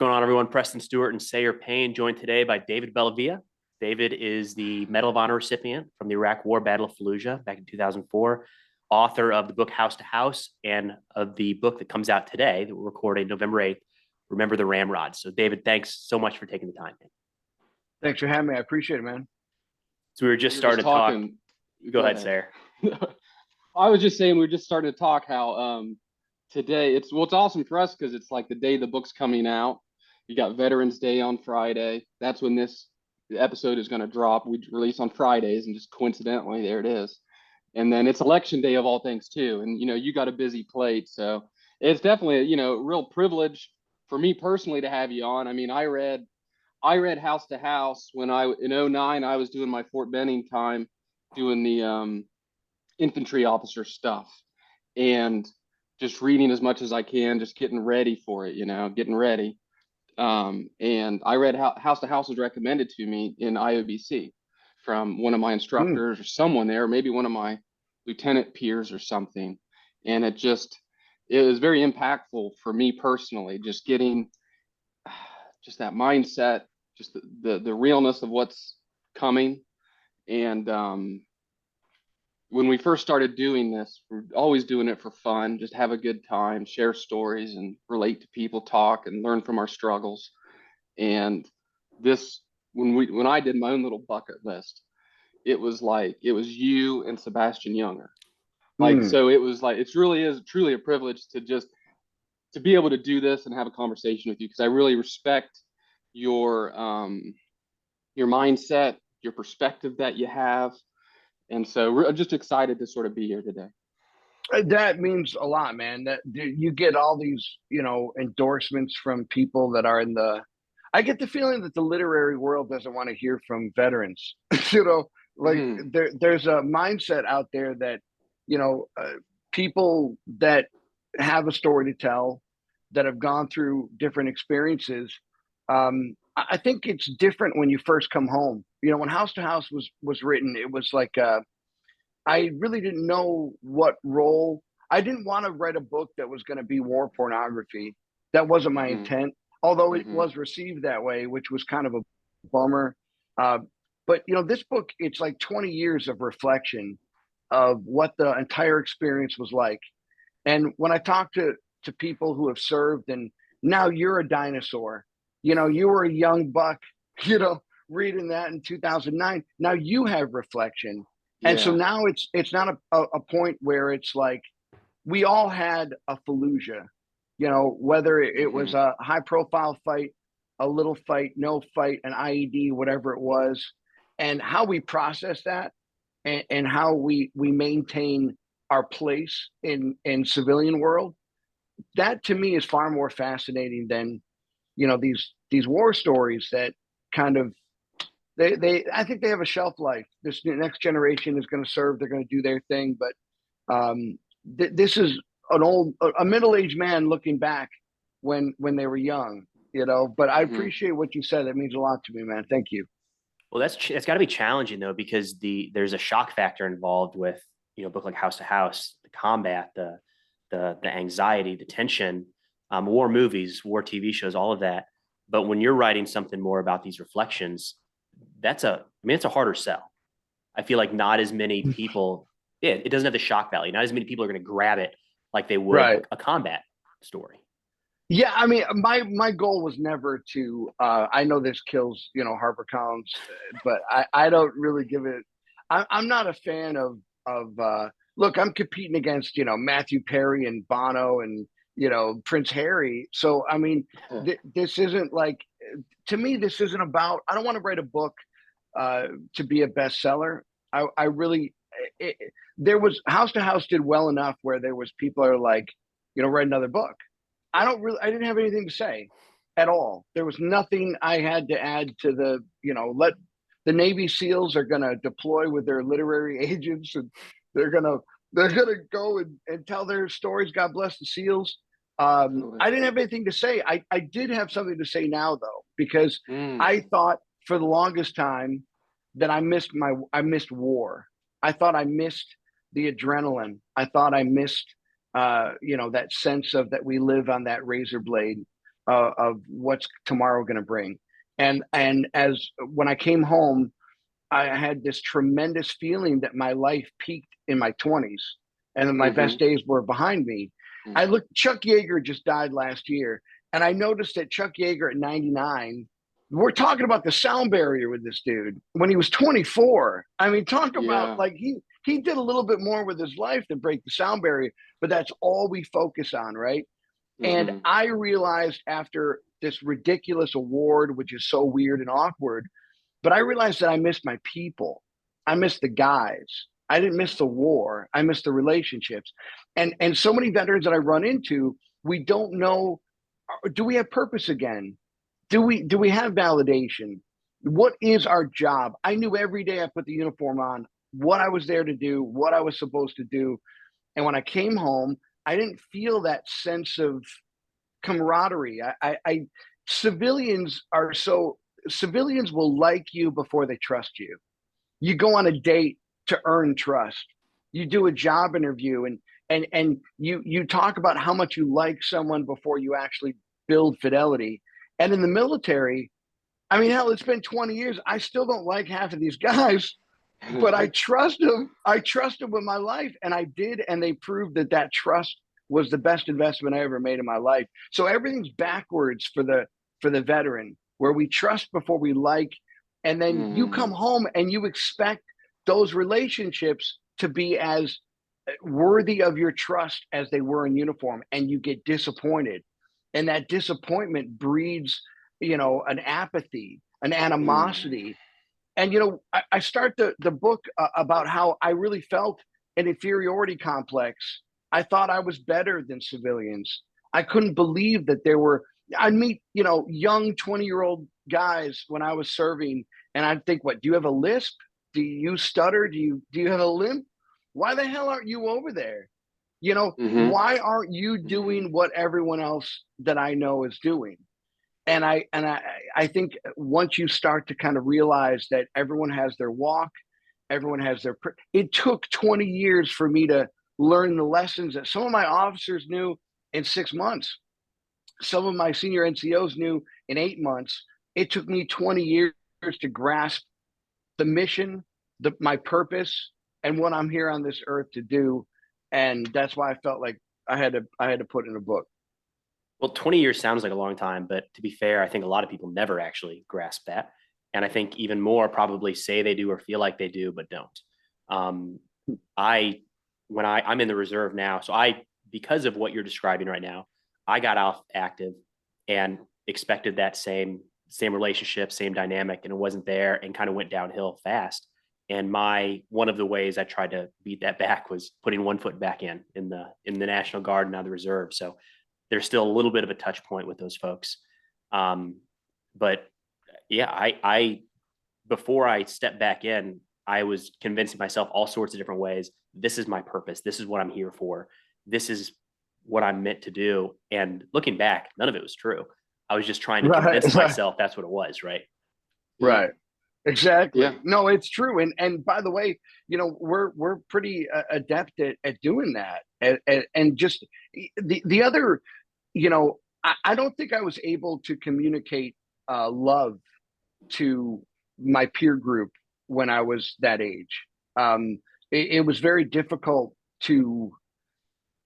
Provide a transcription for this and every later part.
Going on, everyone? Preston Stewart and Sayer Payne, joined today by David Bellavia. David is the Medal of Honor recipient from the Iraq War Battle of Fallujah back in 2004, author of the book House to House and of the book that comes out today that we're recording November 8th, Remember the Ramrods. So, David, thanks so much for taking the time. Thanks for having me. I appreciate it, man. So we were just starting to talk. Go ahead, Sayer. I was just saying we were just starting to talk how today it's awesome for us because it's like the day the book's coming out. You got Veterans Day on Friday. That's when this episode is going to drop. We release on Fridays, and just coincidentally, there it is. And then it's election day of all things too. And you got a busy plate, so it's definitely a real privilege for me personally to have you on. I mean, I read House to House when in 2009 I was doing my Fort Benning time, doing the infantry officer stuff, and just reading as much as I can, just getting ready for it, getting ready. And I read House to House was recommended to me in IOBC from one of my instructors or someone there, maybe one of my lieutenant peers or something. And it was very impactful for me personally, just getting just that mindset, just the realness of what's coming. And when we first started doing this, we're always doing it for fun, just have a good time, share stories and relate to people, talk and learn from our struggles. And this, when I did my own little bucket list, it was you and Sebastian Younger. So it was like, it really is truly a privilege to be able to do this and have a conversation with you, because I really respect your mindset, your perspective that you have. And so we're just excited to sort of be here today. That means a lot, man. That you get all these, endorsements from people that are I get the feeling that the literary world doesn't want to hear from veterans. There's a mindset out there that, people that have a story to tell, that have gone through different experiences. I think it's different when you first come home. When House to House was written, it was like I really didn't know what role. I didn't want to write a book that was going to be war pornography. That wasn't my intent, although it was received that way, which was kind of a bummer. But this book, it's like 20 years of reflection of what the entire experience was like. And when I talk to people who have served, and now you're a dinosaur, you were a young buck, reading that in 2009. Now you have reflection. And so now it's not a point where it's like we all had a Fallujah, whether it was a high profile fight, a little fight, no fight, an IED, whatever it was, and how we process that and how we maintain our place in civilian world. That to me is far more fascinating than, these war stories that kind of, I think they have a shelf life. This next generation is going to serve. They're going to do their thing. But this is a middle-aged man looking back when they were young, But I appreciate what you said. That means a lot to me, man. Thank you. Well, it's got to be challenging though, because there's a shock factor involved with a book like House to House, the combat, the anxiety, the tension, war movies, war TV shows, all of that. But when you're writing something more about these reflections, it's a harder sell. I feel like not as many people, it doesn't have the shock value. Not as many people are going to grab it like they would a combat story. Yeah, I mean, my goal was never to. I know this kills, Harper Collins, but I don't really give it. I'm not a fan of. Look, I'm competing against Matthew Perry and Bono and Prince Harry. So I mean, this isn't like, to me. This isn't about. I don't want to write a book to be a bestseller. I really. There was House to House did well enough where there was people are like, write another book. I didn't have anything to say at all. There was nothing I had to add to the the Navy SEALs are going to deploy with their literary agents, and they're going to go and tell their stories. God bless the SEALs. I didn't have anything to say. I did have something to say now though, because I thought for the longest time that I missed war. I thought I missed the adrenaline. I thought I missed that sense of that we live on that razor blade. of what's tomorrow going to bring. And as when I came home, I had this tremendous feeling that my life peaked in my 20s and that my best days were behind me. I looked, Chuck Yeager just died last year, and I noticed that Chuck Yeager at 99, we're talking about the sound barrier with this dude when he was 24. I mean, talk about like he did a little bit more with his life than break the sound barrier, but that's all we focus on, right? And I realized after this ridiculous award, which is so weird and awkward, but I realized that I missed my people. I missed the guys. I didn't miss the war. I missed the relationships. And so many veterans that I run into, we don't know, do we have purpose again? Do we have validation? What is our job? I knew every day I put the uniform on what I was there to do, what I was supposed to do. And when I came home, I didn't feel that sense of camaraderie. Civilians will like you before they trust you. You go on a date to earn trust. You do a job interview and you talk about how much you like someone before you actually build fidelity. And in the military, I mean, hell, it's been 20 years. I still don't like half of these guys, but I trust them. I trust them with my life, and I did, and they proved that trust was the best investment I ever made in my life. So everything's backwards for the veteran, where we trust before we like, and then you come home and you expect those relationships to be as worthy of your trust as they were in uniform, and you get disappointed, and that disappointment breeds, an apathy, an animosity. And I start the book about how I really felt an inferiority complex. I thought I was better than civilians. I couldn't believe that I'd meet, young 20-year-old guys when I was serving, and I'd think, what, do you have a lisp? Do you stutter? Do you have a limp? Why the hell aren't you over there? Why aren't you doing what everyone else that I know is doing? And I think once you start to kind of realize that everyone has their walk, everyone has it took 20 years for me to learn the lessons that some of my officers knew in 6 months. Some of my senior NCOs knew in 8 months. It took me 20 years to grasp the mission, my purpose, and what I'm here on this earth to do. And that's why I felt like I had to put in a book. Well, 20 years sounds like a long time, but to be fair, I think a lot of people never actually grasp that. And I think even more probably say they do or feel like they do, but don't. I'm in the reserve now. So because of what you're describing right now, I got off active and expected that same relationship, same dynamic, and it wasn't there, and kind of went downhill fast. And one of the ways I tried to beat that back was putting one foot back in the National Guard and now the reserve. So there's still a little bit of a touch point with those folks. But yeah, I before I stepped back in, I was convincing myself all sorts of different ways. This is my purpose. This is what I'm here for. This is what I'm meant to do. And looking back, none of it was true. I was just trying to convince myself that's what it was. Right. Right. Exactly. Yeah. No, it's true. And by the way, we're pretty adept at doing that. And just the other, I don't think I was able to communicate love to my peer group when I was that age. It was very difficult to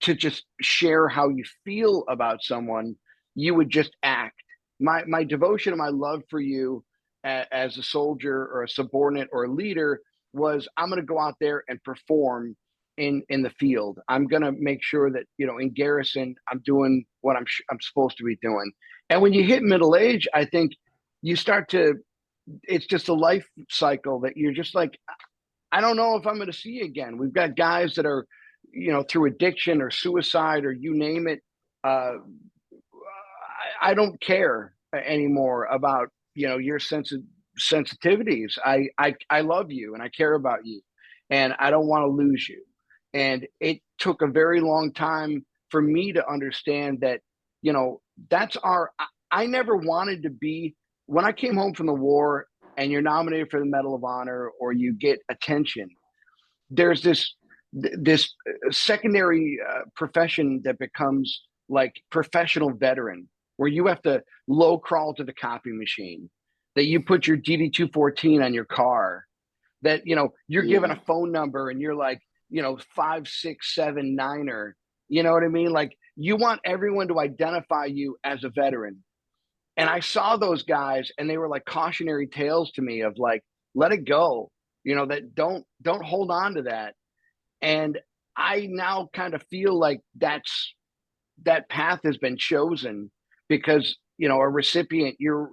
just share how you feel about someone. You would just act. My devotion and my love for you as a soldier or a subordinate or a leader was, I'm going to go out there and perform in the field. I'm going to make sure that, in garrison, I'm doing what I'm supposed to be doing. And when you hit middle age, I think you start to, it's just a life cycle that you're just like, I don't know if I'm going to see you again. We've got guys that are, through addiction or suicide or you name it. I don't care anymore about, your sensitivities. I love you and I care about you and I don't want to lose you. And it took a very long time for me to understand that, I never wanted to be, when I came home from the war and you're nominated for the Medal of Honor or you get attention, there's this secondary profession that becomes like professional veteran. where you have to low crawl to the copy machine, that you put your DD-214 on your car, that, you're given a phone number and you're like, 5679er, you know what I mean? Like, you want everyone to identify you as a veteran. And I saw those guys and they were like cautionary tales to me of like, let it go, that don't hold on to that. And I now kind of feel like that path has been chosen, because, a recipient, you're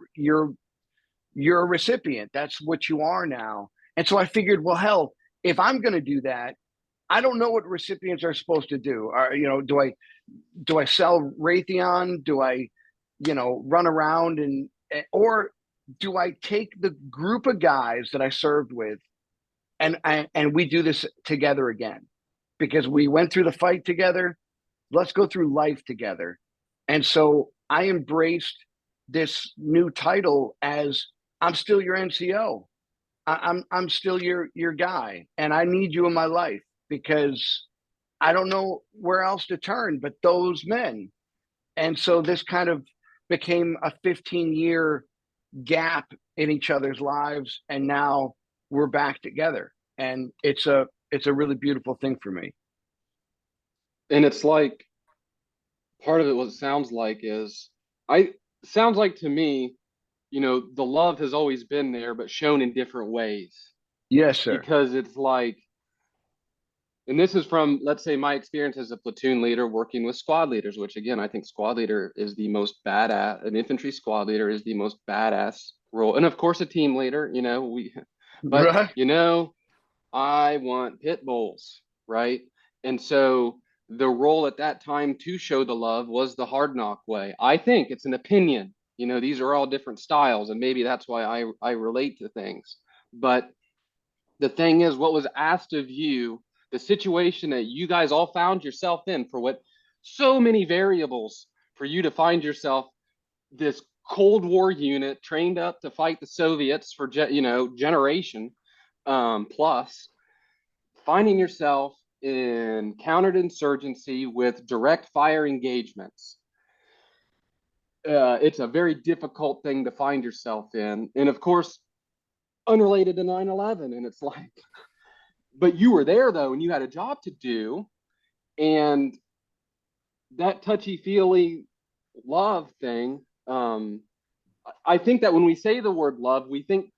a recipient. That's what you are now. And so I figured, well, hell, if I'm going to do that, I don't know what recipients are supposed to do. Do I sell Raytheon? Do I, run around or do I take the group of guys that I served with and we do this together again? Because we went through the fight together. Let's go through life together. And so I embraced this new title as, I'm still your NCO. I'm still your guy, and I need you in my life, because I don't know where else to turn but those men. And so this kind of became a 15-year gap in each other's lives, and now we're back together, and it's a really beautiful thing for me. And it's like, part of it, what it sounds like is, sounds like to me, the love has always been there, but shown in different ways. Yes, sir. Because it's like, and this is from, let's say, my experience as a platoon leader working with squad leaders, which again, I think squad leader is the most badass, an infantry squad leader is the most badass role. And of course, a team leader, but right. I want pit bulls, right? And so the role at that time to show the love was the hard knock way. I think it's an opinion. These are all different styles, and maybe that's why I relate to things. But the thing is, what was asked of you, the situation that you guys all found yourself in, for what so many variables for you to find yourself, this Cold War unit trained up to fight the Soviets for generation plus, finding yourself in counterinsurgency with direct fire engagements. It's a very difficult thing to find yourself in. And of course, unrelated to 9/11. And it's like, but you were there though, and you had a job to do. And that touchy-feely love thing, I think that when we say the word love, we think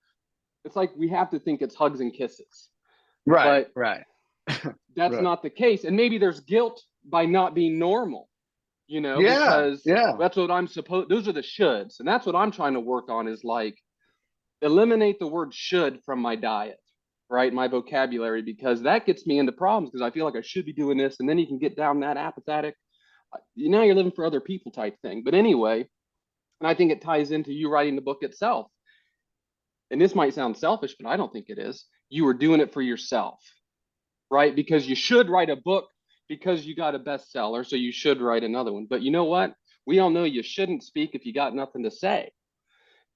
it's like we have to think it's hugs and kisses. Right, but right. That's right. not the case. And maybe there's guilt by not being normal. Because that's what I'm supposed, those are the shoulds. And that's what I'm trying to work on, is like, eliminate the word should from my diet, right? My vocabulary, because that gets me into problems, because I feel like I should be doing this. And then you can get down that apathetic, now you're living for other people type thing. But anyway, and I think it ties into you writing the book itself. And this might sound selfish, but I don't think it is. You were doing it for yourself, right? Because you should write a book because you got a bestseller, so you should write another one. But you know what? We all know you shouldn't speak if you got nothing to say.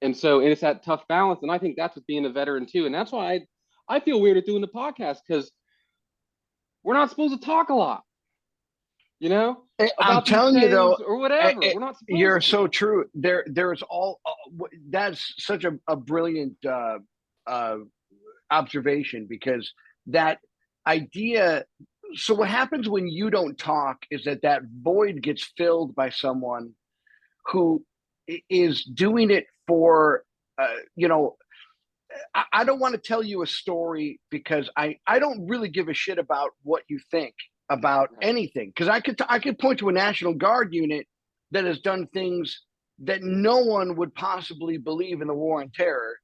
And so, and it's that tough balance. And I think that's with being a veteran too. And that's why I feel weird at doing the podcast, because we're not supposed to talk a lot, I'm telling you though, or whatever. We're not supposed you're to. so true. There's all, that's such a brilliant observation, because that idea. So what happens when you don't talk is that void gets filled by someone who is doing it for, I don't want to tell you a story, because I don't really give a shit about what you think about anything. Because I could point to a National Guard unit that has done things that no one would possibly believe in the war on terror.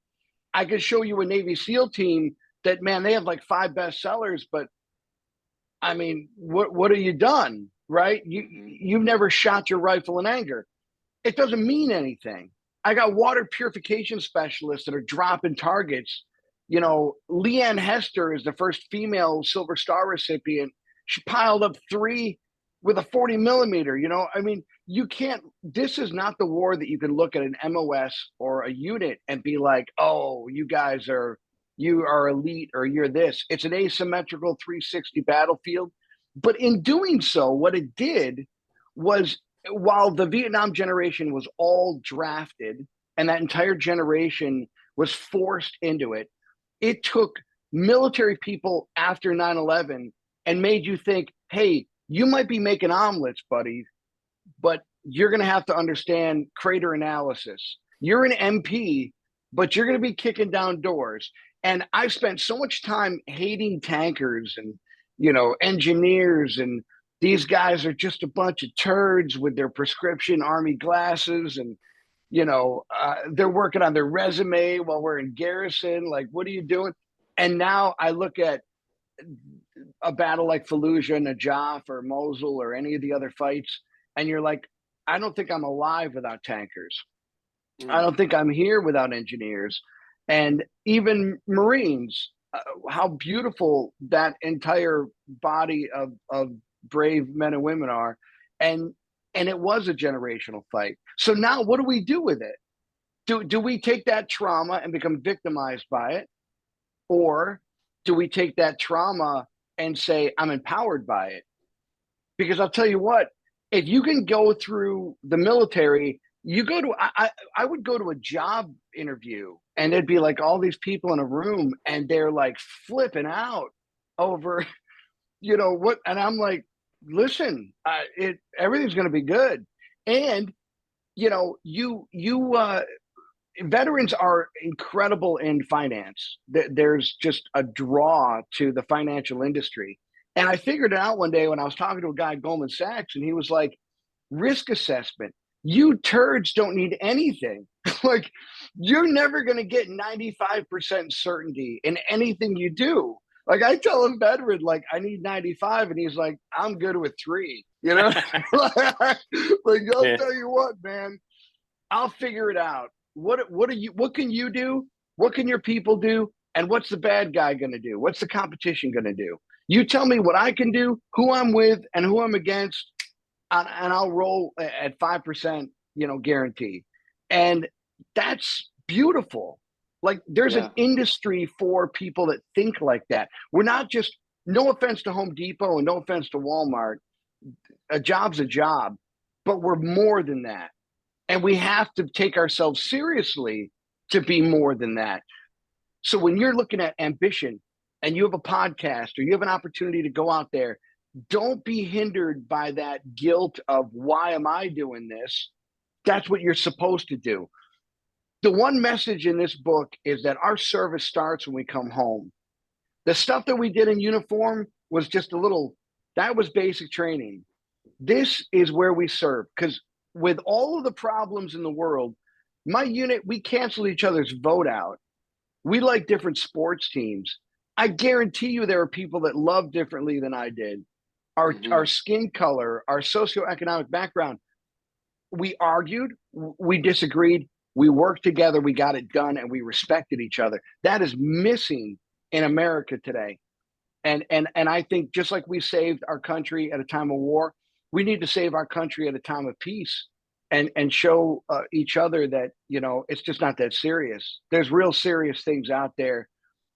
I could show you a Navy SEAL team that, man, they have like 5 bestsellers, but I mean, what have you done, right? You've never shot your rifle in anger. It doesn't mean anything. I got water purification specialists that are dropping targets. Leanne Hester is the first female Silver Star recipient. She piled up 3 with a 40 millimeter. I mean, you can't, this is not the war that you can look at an MOS or a unit and be like, oh, you are elite, or you're this. It's an asymmetrical 360 battlefield. But in doing so, what it did was while the Vietnam generation was all drafted and that entire generation was forced into it, it took military people after 9/11 and made you think, hey, you might be making omelets, buddy, but you're going to have to understand crater analysis. You're an MP, but you're going to be kicking down doors. And I've spent so much time hating tankers and, engineers, and these guys are just a bunch of turds with their prescription army glasses, and they're working on their resume while we're in garrison. Like, what are you doing? And now I look at a battle like Fallujah, Najaf, or Mosul, or any of the other fights, and you're like, I don't think I'm alive without tankers. I don't think I'm here without engineers, and even Marines. How beautiful that entire body of brave men and women are, and it was a generational fight. So now, what do we do with it? Do we take that trauma and become victimized by it, or do we take that trauma and say, I'm empowered by it? Because I'll tell you what, if you can go through the military, I would go to a job interview and it'd be like all these people in a room and they're like flipping out over, what, and I'm like, listen, everything's going to be good. And, veterans are incredible in finance. There's just a draw to the financial industry. And I figured it out one day when I was talking to a guy at Goldman Sachs, and he was like, risk assessment. You turds don't need anything. Like, you're never going to get 95% certainty in anything you do. Like, I tell a veteran, like, I need 95, and he's like, I'm good with 3. Like, I'll tell you what, man, I'll figure it out. What can you do? What can your people do? And what's the bad guy going to do? What's the competition going to do? You tell me what I can do, who I'm with, and who I'm against, and I'll roll at 5%, guarantee. And that's beautiful. Like, there's an industry for people that think like that. We're not just, no offense to Home Depot and no offense to Walmart, a job's a job, but we're more than that. And we have to take ourselves seriously to be more than that. So when you're looking at ambition and you have a podcast or you have an opportunity to go out there, don't be hindered by that guilt of, why am I doing this? That's what you're supposed to do. The one message in this book is that our service starts when we come home. The stuff that we did in uniform was just that was basic training. This is where we serve, because with all of the problems in the world, my unit, we canceled each other's vote out. We like different sports teams. I guarantee you there are people that love differently than I did. Our skin color, our socioeconomic background. We argued, we disagreed, we worked together, we got it done, and we respected each other. That is missing in America today. And I think just like we saved our country at a time of war, we need to save our country at a time of peace, and show each other that, it's just not that serious. There's real serious things out there.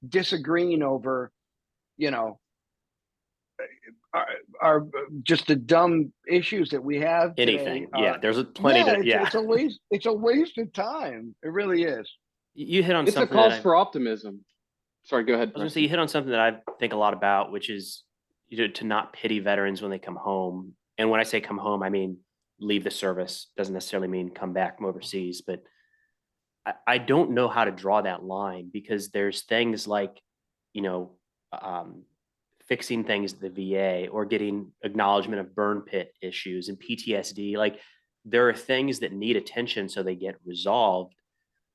Disagreeing over, are just the dumb issues that we have today. Anything. There's plenty it's a waste of time. It really is. You hit on it's something. It's a cause for optimism. Sorry, go ahead. I was going to say, you hit on something that I think a lot about, which is to not pity veterans when they come home. And when I say come home, I mean leave the service. Doesn't necessarily mean come back from overseas, but I don't know how to draw that line, because there's things like, fixing things at the VA or getting acknowledgement of burn pit issues and PTSD. Like, there are things that need attention so they get resolved,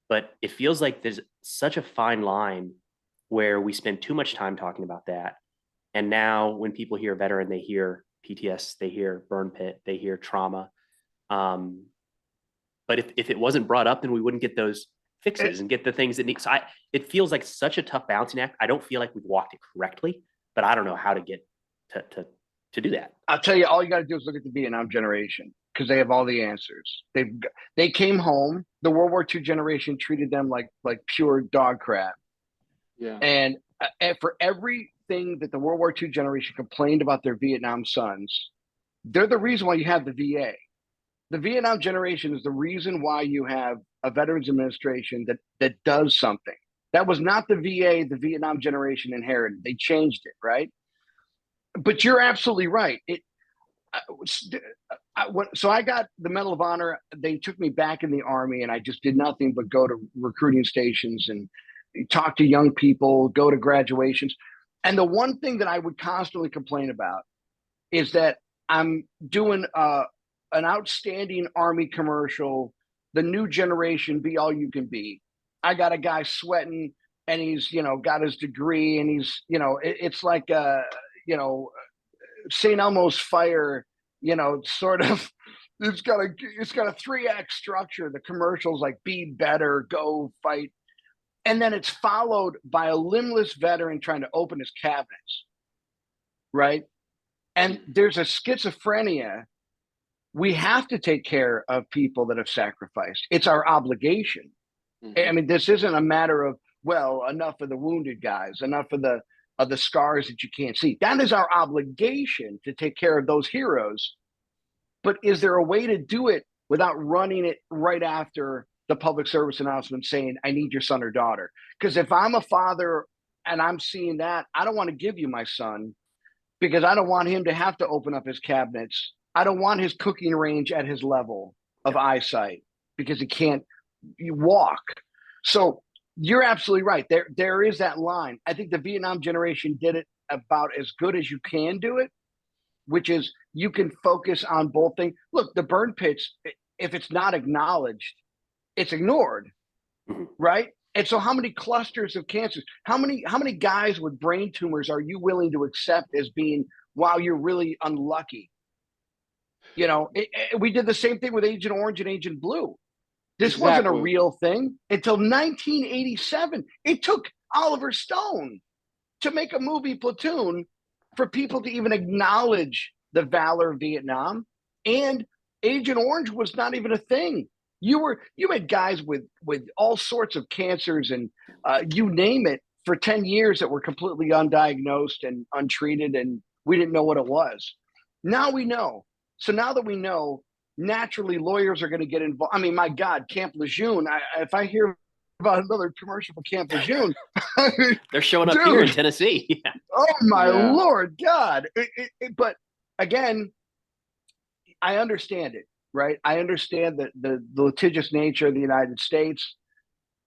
but it feels like there's such a fine line where we spend too much time talking about that. And now when people hear veteran, they hear PTS, they hear burn pit, they hear trauma. But if it wasn't brought up, then we wouldn't get those fixes and get the things that need. So it feels like such a tough balancing act. I don't feel like we've walked it correctly, but I don't know how to get to do that. I'll tell you, all you got to do is look at the Vietnam generation, because they have all the answers. They came home. The World War II generation treated them like pure dog crap. Yeah. And for everything that the World War II generation complained about their Vietnam sons, they're the reason why you have the VA. the Vietnam generation is the reason why you have a Veterans Administration that does something. That was not the VA the Vietnam generation inherited. They changed it, right? But you're absolutely right. So I got the Medal of Honor. They took me back in the Army, and I just did nothing but go to recruiting stations and talk to young people, go to graduations. And the one thing that I would constantly complain about is that I'm doing an outstanding Army commercial, the new generation, be all you can be. I got a guy sweating, and he's, got his degree, and he's, it's like, St. Elmo's Fire, sort of. It's got a 3-act structure. The commercials like be better, go fight, and then it's followed by a limbless veteran trying to open his cabinets, right? And there's a schizophrenia. We have to take care of people that have sacrificed. It's our obligation. I mean, this isn't a matter of, well, enough of the wounded guys, enough of the scars that you can't see. That is our obligation, to take care of those heroes. But is there a way to do it without running it right after the public service announcement saying, I need your son or daughter? Because if I'm a father and I'm seeing that, I don't want to give you my son, because I don't want him to have to open up his cabinets. I don't want his cooking range at his level of eyesight, because he can't walk. So you're absolutely right. There is that line. I think the Vietnam generation did it about as good as you can do it, which is you can focus on both things. Look, the burn pits, if it's not acknowledged, it's ignored, right? And so how many clusters of cancers, how many guys with brain tumors are you willing to accept as being, wow, you're really unlucky? We did the same thing with Agent Orange and Agent Blue. This wasn't a real thing until 1987. It took Oliver Stone to make a movie, Platoon, for people to even acknowledge the valor of Vietnam. And Agent Orange was not even a thing. You had guys with all sorts of cancers and you name it for 10 years that were completely undiagnosed and untreated, and we didn't know what it was. Now we know. So now that we know, naturally lawyers are going to get involved. I mean, my God, Camp Lejeune. If I hear about another commercial for Camp Lejeune, they're showing up here in Tennessee. Yeah. Oh my Lord God! But again, I understand it, right? I understand that the litigious nature of the United States.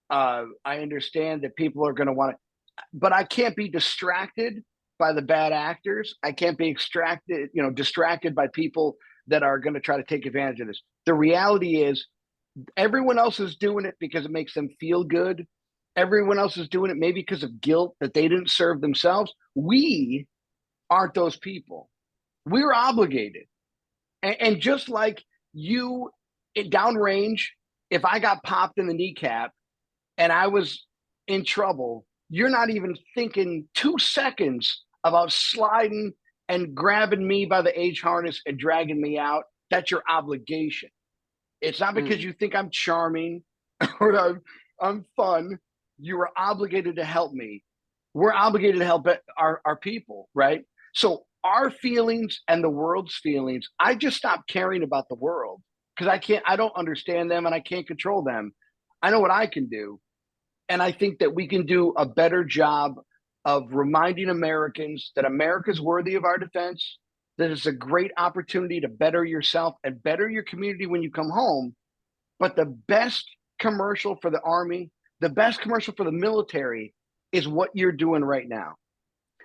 I understand that people are going to want to, but I can't be distracted by the bad actors. I can't be distracted by people that are going to try to take advantage of this. The reality is, everyone else is doing it because it makes them feel good. Everyone else is doing it maybe because of guilt that they didn't serve themselves. We aren't those people. We're obligated. And just like you, downrange, if I got popped in the kneecap and I was in trouble, you're not even thinking 2 seconds about sliding and grabbing me by the H harness and dragging me out. That's your obligation. It's not because you think I'm charming or I'm fun. You are obligated to help me. We're obligated to help our people, right? So our feelings and the world's feelings, I just stopped caring about the world because I don't understand them and I can't control them. I know what I can do. And I think that we can do a better job of reminding Americans that America's worthy of our defense, that it's a great opportunity to better yourself and better your community when you come home. But the best commercial for the Army, the best commercial for the military is what you're doing right now.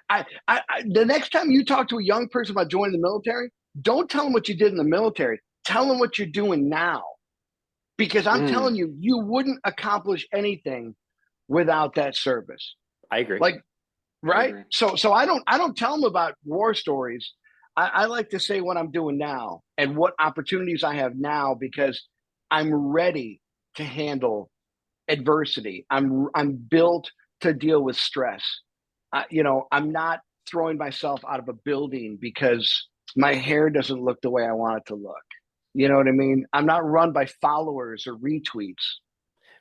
The next time you talk to a young person about joining the military, don't tell them what you did in the military. Tell them what you're doing now. Because I'm telling you, you wouldn't accomplish anything without that service. I agree. Right? So I don't tell them about war stories. I like to say what I'm doing now and what opportunities I have now, because I'm ready to handle adversity. I'm built to deal with stress. I'm not throwing myself out of a building because my hair doesn't look the way I want it to look. You know what I mean? I'm not run by followers or retweets.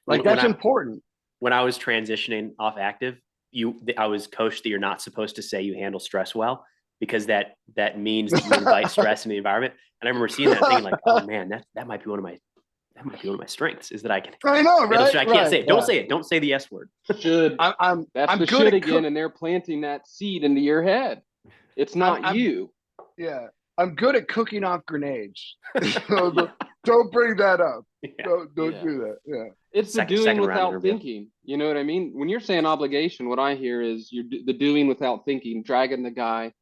That's important. When I was transitioning off active, I was coached that you're not supposed to say you handle stress well, because that means that you invite stress in the environment. And I remember seeing that and thinking like, oh man, that might be one of my strengths, is that I can. I know, right? I can't say it. Don't say it. Don't say the S word. Should. I'm That's the good shit again, and they're planting that seed into your head. It's not you. Yeah, I'm good at cooking off grenades. Don't bring that up. Yeah. Don't do that. Yeah. It's the doing without thinking. You know what I mean? When you're saying obligation, what I hear is the doing without thinking, dragging the guy.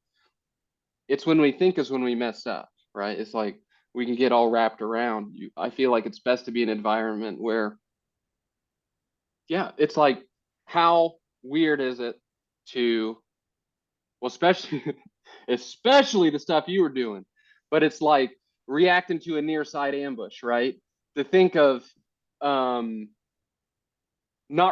It's when we think is when we mess up, right? It's like we can get all wrapped around. I feel like it's best to be in an environment where, yeah, it's like, how weird is it to, well, especially the stuff you were doing, but it's like reacting to a near side ambush, right? To think of not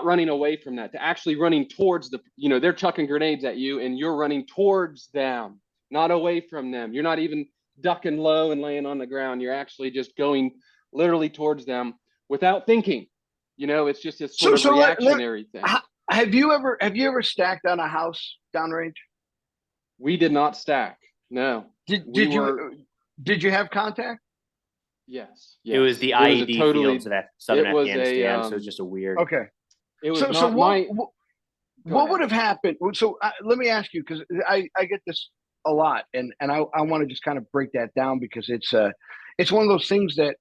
running away from that, to actually running towards they're chucking grenades at you and you're running towards them, not away from them. You're not even ducking low and laying on the ground. You're actually just going literally towards them without thinking. It's just a sort of reactionary thing. Have you ever stacked on a house downrange? We did not stack. No. Did you have contact? Yes. It was the IED fields of southern Afghanistan. So it was just a weird. Okay. It was what would have happened? So let me ask you, because I get this a lot, and I want to just kind of break that down, because it's one of those things that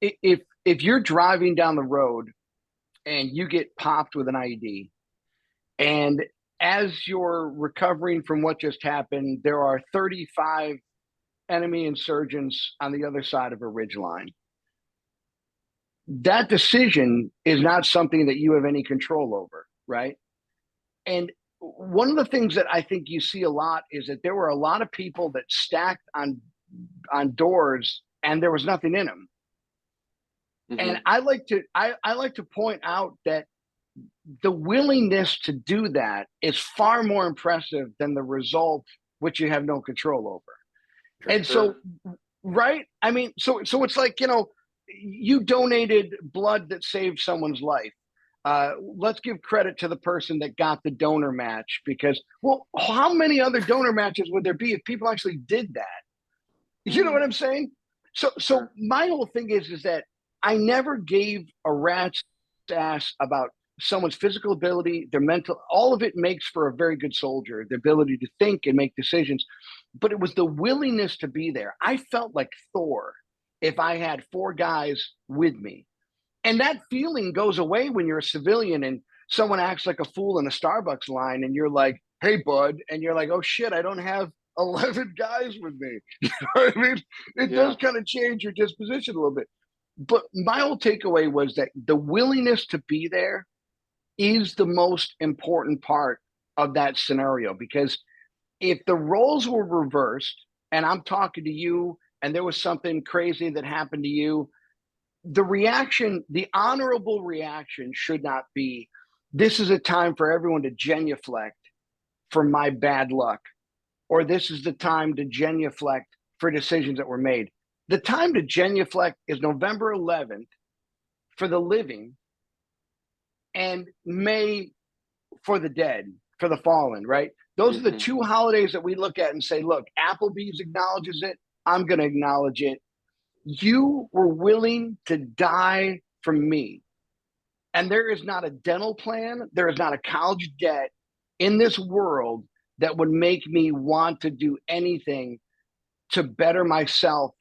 if you're driving down the road and you get popped with an IED, and as you're recovering from what just happened, there are 35 enemy insurgents on the other side of a ridge line. That decision is not something that you have any control over, right? And one of the things that I think you see a lot is that there were a lot of people that stacked on doors and there was nothing in them. Mm-hmm. And I like to point out that the willingness to do that is far more impressive than the result, which you have no control over. And so, right? I mean, so it's like, you donated blood that saved someone's life. Let's give credit to the person that got the donor match, because, well, how many other donor matches would there be if people actually did that? You know what I'm saying? So my whole thing is that I never gave a rat's ass about someone's physical ability, their mental, all of it makes for a very good soldier, the ability to think and make decisions. But it was the willingness to be there. I felt like Thor if I had 4 guys with me. And that feeling goes away when you're a civilian and someone acts like a fool in a Starbucks line and you're like, hey, bud. And you're like, oh, shit, I don't have 11 guys with me. You know what I mean? It does kind of change your disposition a little bit. But my whole takeaway was that the willingness to be there is the most important part of that scenario, because if the roles were reversed and I'm talking to you and there was something crazy that happened to you, the reaction, the honorable reaction should not be, this is a time for everyone to genuflect for my bad luck, or this is the time to genuflect for decisions that were made. The time to genuflect is November 11th for the living and May for the dead, for the fallen, right? Those are the 2 holidays that we look at and say, look, Applebee's acknowledges it. I'm going to acknowledge it. You were willing to die for me. And there is not a dental plan, there is not a college debt in this world that would make me want to do anything to better myself,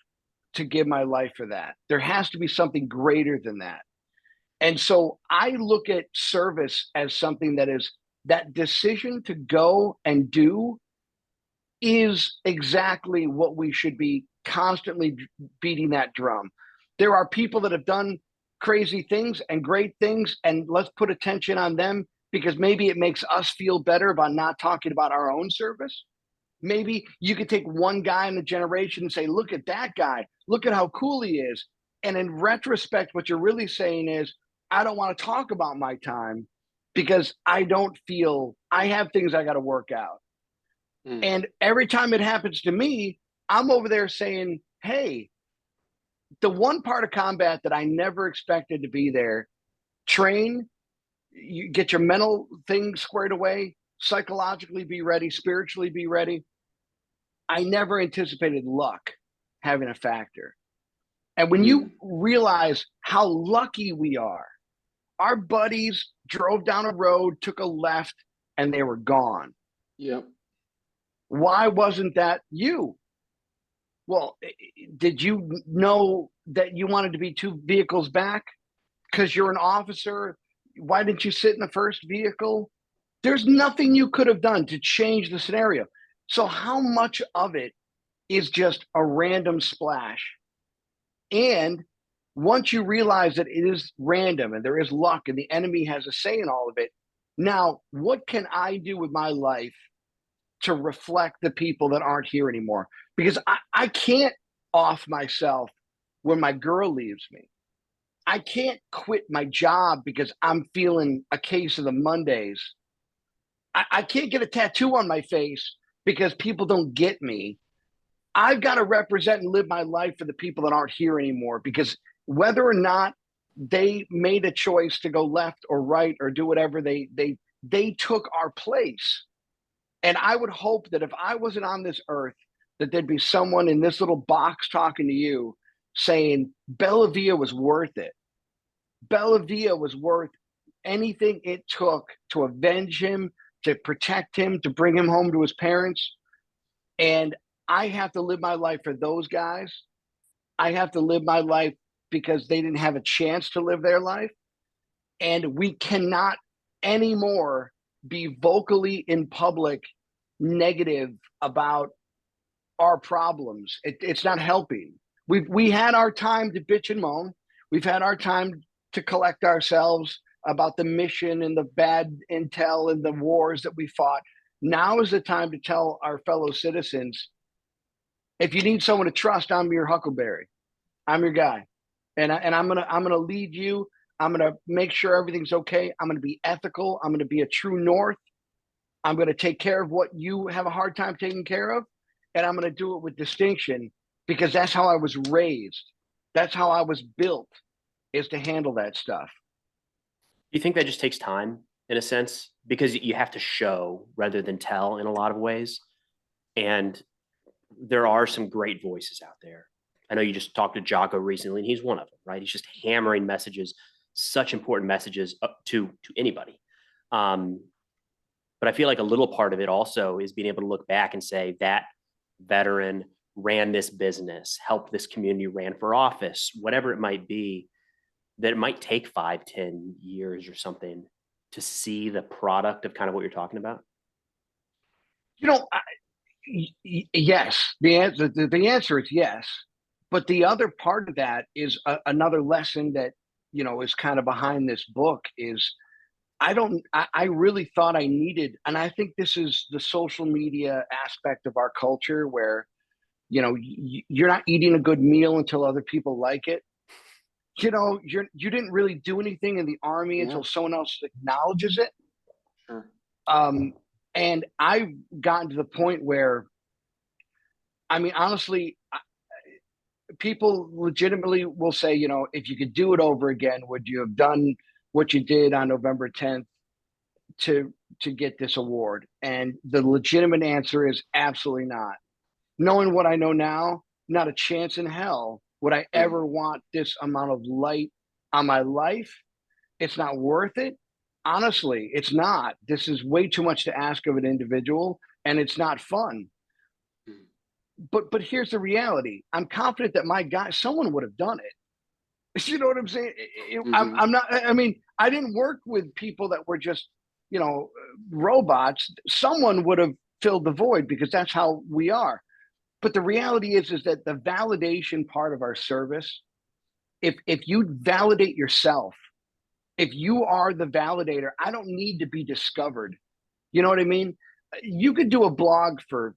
to give my life for that. There has to be something greater than that. And so I look at service as something that is, that decision to go and do is exactly what we should be constantly beating that drum. There are people that have done crazy things and great things, and let's put attention on them, because maybe it makes us feel better about not talking about our own service. Maybe you could take one guy in the generation and say, look at that guy, look at how cool he is. And in retrospect, what you're really saying is, I don't want to talk about my time because I don't feel, I have things I got to work out. And every time it happens to me, I'm over there saying, hey, the one part of combat that I never expected to be there, train, you get your mental thing squared away, psychologically be ready, spiritually be ready. I never anticipated luck having a factor. And when you realize how lucky we are, our buddies drove down a road, took a left, and they were gone. Yep. Why wasn't that you? Well, did you know that you wanted to be 2 vehicles back because you're an officer? Why didn't you sit in the first vehicle? There's nothing you could have done to change the scenario. So how much of it is just a random splash? And once you realize that it is random and there is luck and the enemy has a say in all of it, now what can I do with my life to reflect the people that aren't here anymore? Because I can't off myself when my girl leaves me. I can't quit my job because I'm feeling a case of the Mondays. I can't get a tattoo on my face because people don't get me. I've got to represent and live my life for the people that aren't here anymore, because whether or not they made a choice to go left or right or do whatever, they took our place. And I would hope that if I wasn't on this earth, that there'd be someone in this little box talking to you saying Bellavia was worth it. Bellavia was worth anything it took to avenge him, to protect him, to bring him home to his parents. And I have to live my life for those guys. I have to live my life because they didn't have a chance to live their life. And we cannot anymore be vocally in public negative about our problems. It's not helping. We had our time to bitch and moan. We've had our time to collect ourselves about the mission and the bad intel and the wars that we fought. Now is the time to tell our fellow citizens, if you need someone to trust, I'm your huckleberry. I'm your guy. And I'm gonna lead you. I'm gonna make sure everything's okay. I'm gonna be ethical. I'm gonna be a true north. I'm gonna take care of what you have a hard time taking care of. And I'm gonna do it with distinction, because that's how I was raised. That's how I was built, is to handle that stuff. You think that just takes time in a sense, because you have to show rather than tell in a lot of ways? And there are some great voices out there. I know you just talked to Jocko recently, and he's one of them, right? He's just hammering messages, such important messages to anybody. But I feel like a little part of it also is being able to look back and say that veteran ran this business, helped this community, ran for office, whatever it might be, that it might take 5-10 years or something to see the product of kind of what you're talking about. You know, yes, the answer is yes. But the other part of that is another lesson that, is kind of behind this book is I really thought I needed, and I think this is the social media aspect of our culture where, you're not eating a good meal until other people like it. You didn't really do anything in the army until someone else acknowledges it. Sure. And I've gotten to the point where, I mean, honestly, people legitimately will say, if you could do it over again, would you have done what you did on November 10th to get this award? And the legitimate answer is absolutely not. Knowing what I know now, not a chance in hell would I ever want this amount of light on my life. It's not worth it. Honestly, it's not. This is way too much to ask of an individual, and it's not fun. But here's the reality. I'm confident that my guy, someone would have done it. You know what I'm saying? I'm not, I mean, I didn't work with people that were just, robots. Someone would have filled the void, because that's how we are. But the reality is that the validation part of our service, if you validate yourself, if you are the validator, I don't need to be discovered. You know what I mean? You could do a blog for,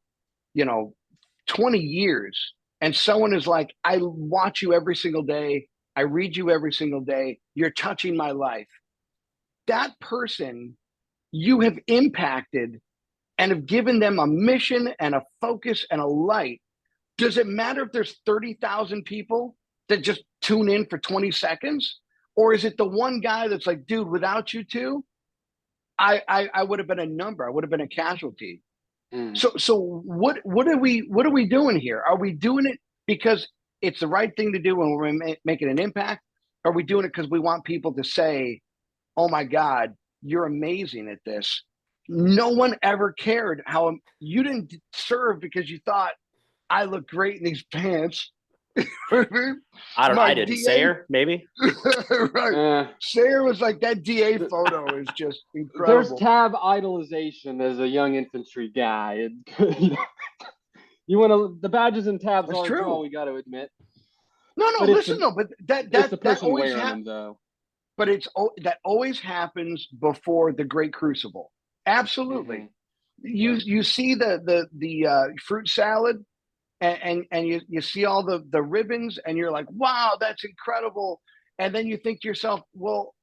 20 years, and someone is like, I watch you every single day. I read you every single day. You're touching my life. That person you have impacted and have given them a mission and a focus and a light. Does it matter if there's 30,000 people that just tune in for 20 seconds? Or is it the one guy that's like, dude, without you two, I would have been a number. I would have been a casualty. Mm. So what are we doing here? Are we doing it because it's the right thing to do and we're making an impact? Are we doing it because we want people to say, "Oh my God, you're amazing at this"? No one ever cared how you didn't serve because you thought I look great in these pants. I don't. My I didn't. DA Sayer, maybe. right. Sayer was like, that DA photo is just There's incredible. tab idolization as a young infantry guy. You want to the badges and tabs That's are true. draw. We got to admit. No, But it's listen, the, no, but it's the that person always wearing happens. them though. But that always happens before the Great Crucible. Absolutely. Mm-hmm. You see the fruit salad and you see all the ribbons and you're like, wow, that's incredible. And then you think to yourself, well,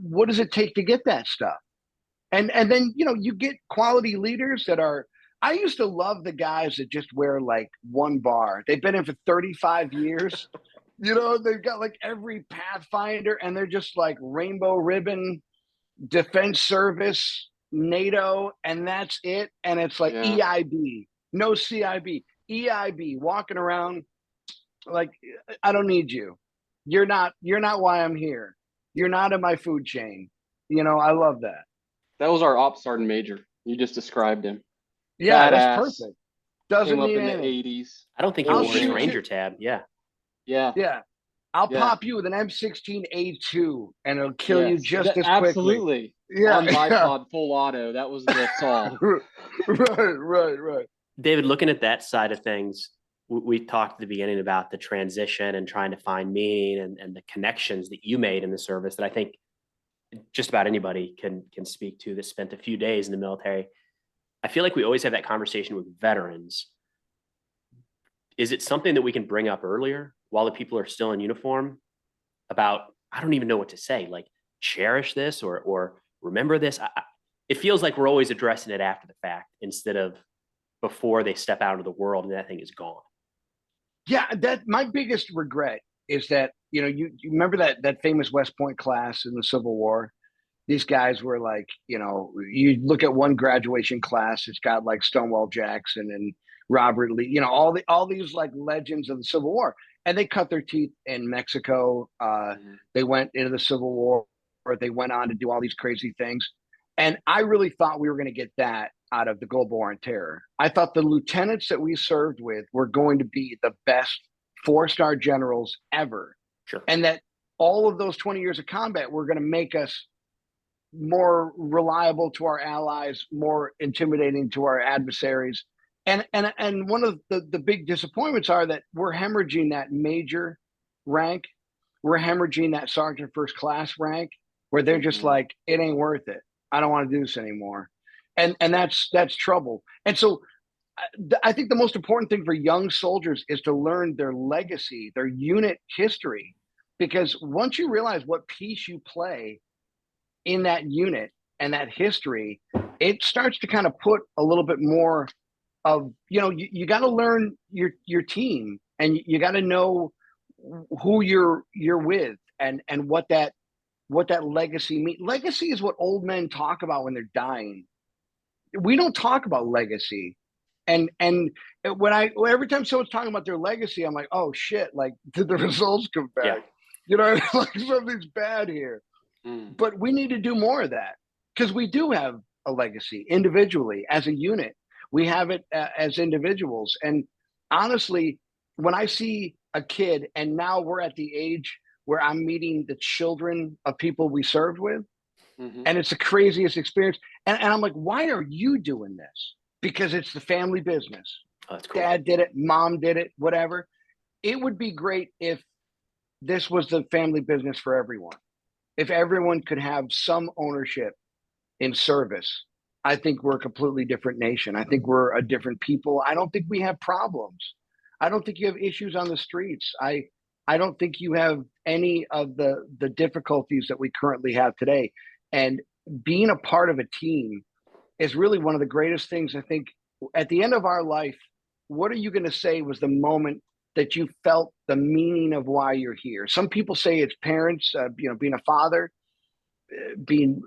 what does it take to get that stuff? And then you get quality leaders that are. I used to love the guys that just wear like one bar. They've been in for 35 years. They've got like every Pathfinder and they're just like rainbow ribbon, defense service, NATO, and that's it. And it's like EIB, no CIB, EIB, walking around like, I don't need you. You're not why I'm here. You're not in my food chain. I love that. That was our ops sergeant major. You just described him. Yeah, Badass. that's perfect. Doesn't Came up need in anything. the 80s. I don't think he I'll wore his shoot Ranger you. tab. Yeah. Yeah. I'll Yeah. pop you with an M16A2 and it'll kill you just as quickly. Absolutely. Yeah. On bipod, full auto. That was the saw. Right. David, looking at that side of things, we talked at the beginning about the transition and trying to find meaning and the connections that you made in the service that I think just about anybody can speak to that spent a few days in the military. I feel like we always have that conversation with veterans. Is it something that we can bring up earlier while the people are still in uniform about, I don't even know what to say, like cherish this or remember this? It feels like we're always addressing it after the fact instead of before they step out into the world and that thing is gone. Yeah, that my biggest regret is that, you remember that famous West Point class in the Civil War? These guys were like, you look at one graduation class, it's got like Stonewall Jackson and Robert Lee, all these like legends of the Civil War. And they cut their teeth in Mexico. They went into the Civil War, or they went on to do all these crazy things. And I really thought we were going to get that out of the Global War on Terror. I thought the lieutenants that we served with were going to be the best 4-star generals ever. Sure. And that all of those 20 years of combat were going to make us more reliable to our allies, more intimidating to our adversaries. And one of the big disappointments are that we're hemorrhaging that major rank. We're hemorrhaging that sergeant first class rank where they're just like, it ain't worth it. I don't want to do this anymore. And that's trouble. And so I think the most important thing for young soldiers is to learn their legacy, their unit history, because once you realize what piece you play in that unit and that history, it starts to kind of put a little bit more of, you got to learn your team and you got to know who you're with and what that legacy means. Legacy is what old men talk about when they're dying. We don't talk about legacy. And every time someone's talking about their legacy, I'm like, oh shit, like did the results come back? Yeah. Like something's bad here. But we need to do more of that because we do have a legacy individually as a unit. We have it as individuals. And honestly, when I see a kid, and now we're at the age where I'm meeting the children of people we served with, and it's the craziest experience. And I'm like, why are you doing this? Because it's the family business. Oh, that's cool. Dad did it, mom did it, whatever. It would be great if this was the family business for everyone. If everyone could have some ownership in service, I think we're a completely different nation. I think we're a different people. I don't think we have problems. I don't think you have issues on the streets. I don't think you have any of the difficulties that we currently have today. And being a part of a team is really one of the greatest things. I think at the end of our life, what are you going to say was the moment that you felt the meaning of why you're here? Some people say it's parents, being a father. being,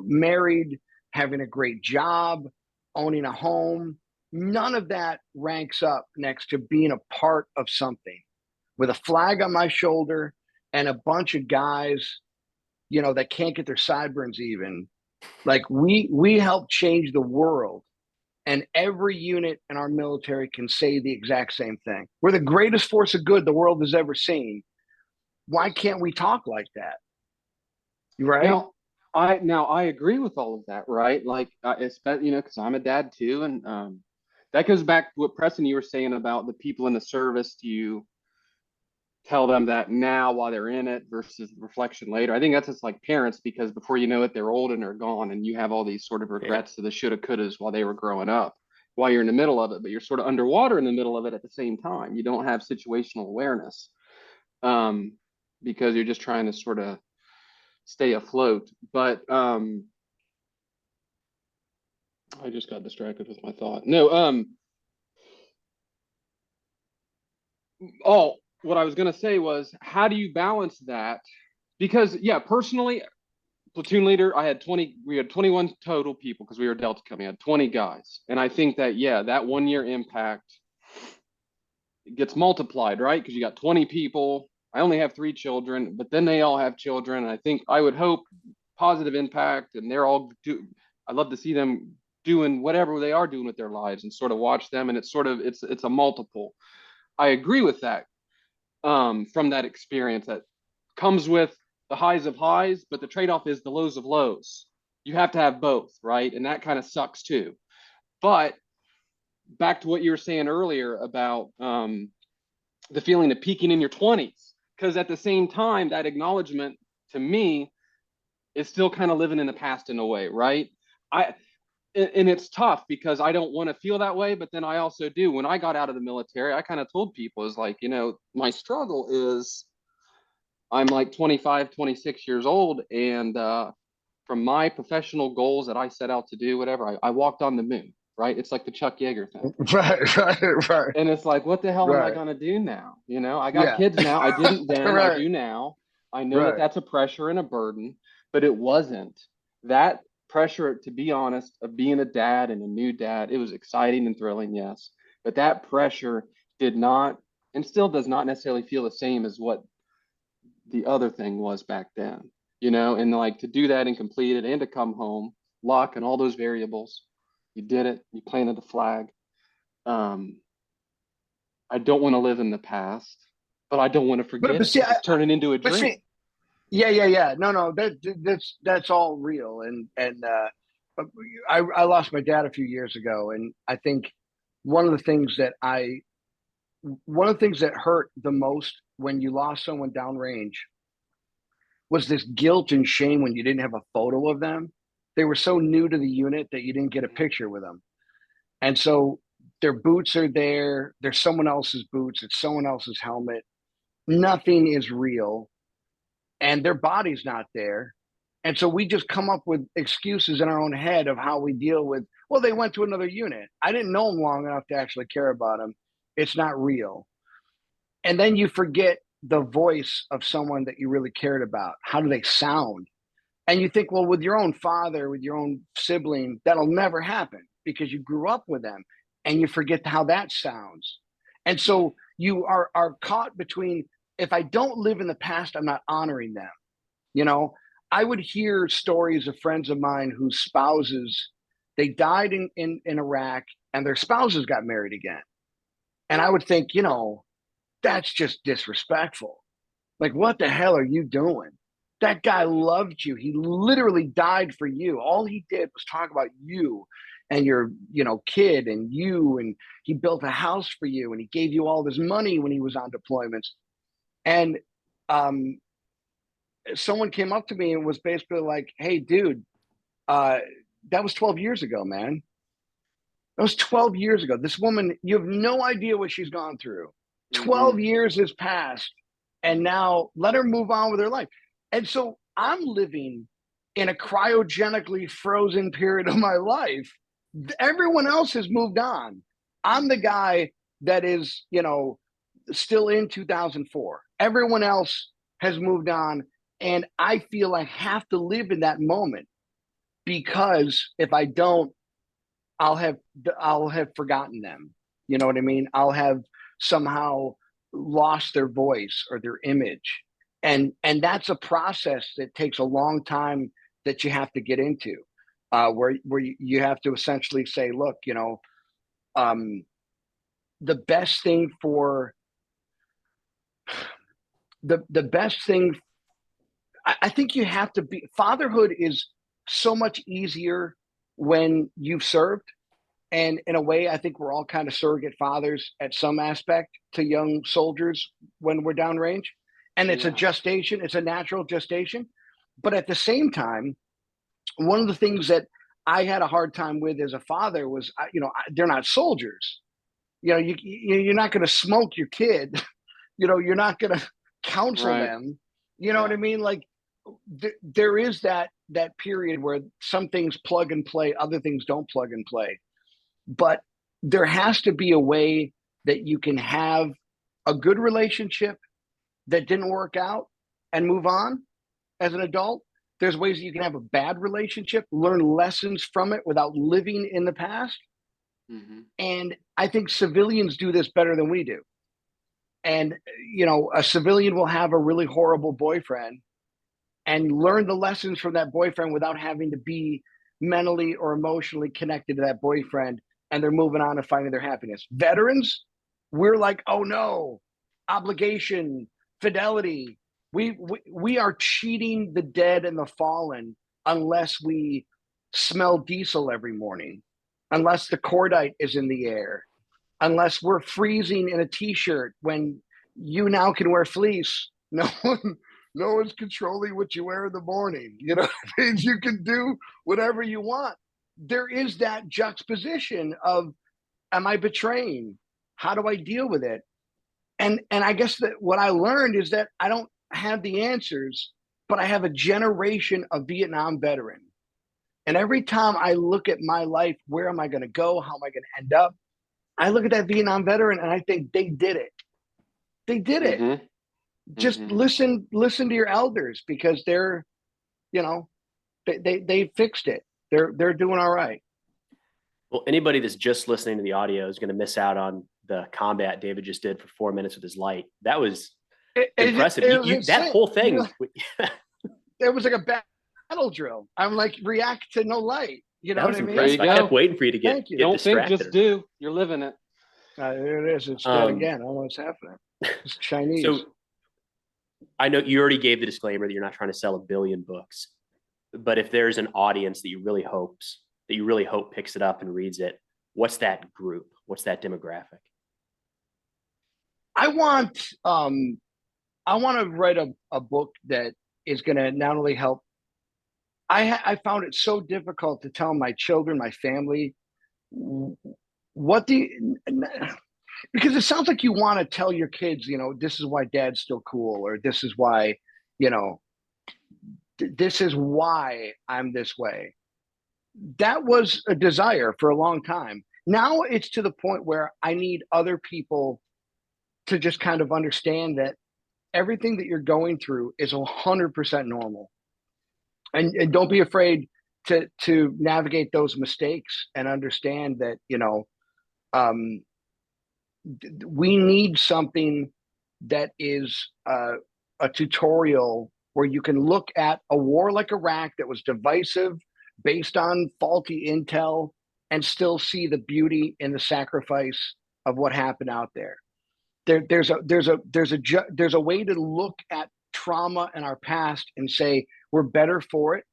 married, having a great job, owning a home. None of that ranks up next to being a part of something with a flag on my shoulder and a bunch of guys, that can't get their sideburns even. Like we help change the world. And every unit in our military can say the exact same thing. We're the greatest force of good the world has ever seen. Why can't we talk like that? Right? Now I agree with all of that, right? Like, especially, because I'm a dad too, and that goes back to what Preston you were saying about the people in the service. Do you tell them that now while they're in it versus reflection later? I think that's just like parents, because before you know it, they're old and they're gone, and you have all these sort of regrets to the shoulda, couldas while they were growing up, while you're in the middle of it, but you're sort of underwater in the middle of it at the same time. You don't have situational awareness, because you're just trying to sort of stay afloat. But I just got distracted with my thought. No, oh, what I was gonna say was, how do you balance that? Because yeah, personally, platoon leader, we had 21 total people because we were Delta Company. I had 20 guys. And I think that, yeah, that 1 year impact gets multiplied, right? Because you got 20 people. I only have 3 children, but then they all have children. And I would hope positive impact, and I'd love to see them doing whatever they are doing with their lives and sort of watch them. And it's a multiple. I agree with that, from that experience that comes with the highs of highs, but the trade-off is the lows of lows. You have to have both, right? And that kind of sucks too. But back to what you were saying earlier about the feeling of peaking in your 20s, because at the same time, that acknowledgement to me is still kind of living in the past in a way, right? And it's tough because I don't want to feel that way, but then I also do. When I got out of the military, I kind of told people, is like, my struggle is I'm like 25, 26 years old. And from my professional goals that I set out to do, whatever, I walked on the moon, right? It's like the Chuck Yeager thing. Right. And it's like, what the hell am I going to do now? I got kids now. I didn't then, I do now. I know that that's a pressure and a burden, but it wasn't. That pressure, to be honest, of being a dad and a new dad, it was exciting and thrilling, yes. But that pressure did not, and still does not necessarily feel the same as what the other thing was back then, and like to do that and complete it and to come home, luck and all those variables. You did it, you planted the flag. I don't want to live in the past, but I don't want to forget it. It's turning into a dream. Yeah. No, that's all real. And I lost my dad a few years ago, and I think one of the things that hurt the most when you lost someone downrange was this guilt and shame when you didn't have a photo of them. They were so new to the unit that you didn't get a picture with them. And so their boots are there. They're someone else's boots. It's someone else's helmet. Nothing is real. And their body's not there. And so we just come up with excuses in our own head of how we deal with, well, they went to another unit. I didn't know them long enough to actually care about them. It's not real. And then you forget the voice of someone that you really cared about. How do they sound? And you think, well, with your own father, with your own sibling, that'll never happen because you grew up with them, and you forget how that sounds. And so you are caught between, if I don't live in the past, I'm not honoring them. I would hear stories of friends of mine whose spouses, they died in Iraq and their spouses got married again. And I would think, that's just disrespectful. Like, what the hell are you doing? That guy loved you. He literally died for you. All he did was talk about you and your, kid and you, and he built a house for you, and he gave you all this money when he was on deployments. And someone came up to me and was basically like, hey, dude, that was 12 years ago, man. That was 12 years ago. This woman, you have no idea what she's gone through. 12 years has passed, and now let her move on with her life. And so I'm living in a cryogenically frozen period of my life. Everyone else has moved on. I'm the guy that is, still in 2004. Everyone else has moved on, And I feel I have to live in that moment, because if I don't, I'll have forgotten them. You know what I mean? I'll have somehow lost their voice or their image. And that's a process that takes a long time that you have to get into, where you have to essentially say, look, the best thing for the best thing, I think you have to be, fatherhood is so much easier when you've served. And in a way, I think we're all kind of surrogate fathers at some aspect to young soldiers when we're downrange. And it's a gestation, it's a natural gestation. But at the same time, one of the things I had a hard time with as a father was, they're not soldiers. You're not going to smoke your kid. You're not going to counsel them. You know what I mean? Like, there is that period where some things plug and play, other things don't plug and play. But there has to be a way that you can have a good relationship that didn't work out and move on as an adult. There's ways that you can have a bad relationship, learn lessons from it without living in the past. Mm-hmm. And I think civilians do this better than we do. And, a civilian will have a really horrible boyfriend and learn the lessons from that boyfriend without having to be mentally or emotionally connected to that boyfriend. And they're moving on and finding their happiness. Veterans, we're like, oh no, obligation, fidelity. We are cheating the dead and the fallen unless we smell diesel every morning, unless the cordite is in the air, unless we're freezing in a t-shirt when you now can wear fleece. No one's controlling what you wear in the morning. You can do whatever you want. There is that juxtaposition of, am I betraying? How do I deal with it? And I guess that what I learned is that I don't have the answers, but I have a generation of Vietnam veteran. And every time I look at my life, where am I going to go? How am I going to end up? I look at that Vietnam veteran and I think they did it. They did it. Mm-hmm. Just listen to your elders, because they're, they fixed it. They're doing all right. Well, anybody that's just listening to the audio is going to miss out on the combat David just did for 4 minutes with his light. That was impressive. That whole thing. It was like a battle drill. I'm like, react to no light. You know what I mean? I kept waiting for you to get Don't distracted. Think, just do. You're living it. There it is. It's dead again. I don't know what's happening. It's Chinese. So I know you already gave the disclaimer that you're not trying to sell 1 billion books, but if there's an audience that you really hope picks it up and reads it, what's that group? What's that demographic? I want to write a book that is going to not only help. I found it so difficult to tell my children, my family, because it sounds like you want to tell your kids, this is why dad's still cool, or this is why, this is why I'm this way. That was a desire for a long time. Now it's to the point where I need other people to just kind of understand that everything that you're going through is 100% normal. And don't be afraid to navigate those mistakes and understand that, we need something that is a tutorial where you can look at a war like Iraq that was divisive, based on faulty intel, and still see the beauty in the sacrifice of what happened out there. There's a way to look at trauma in our past and say we're better for it.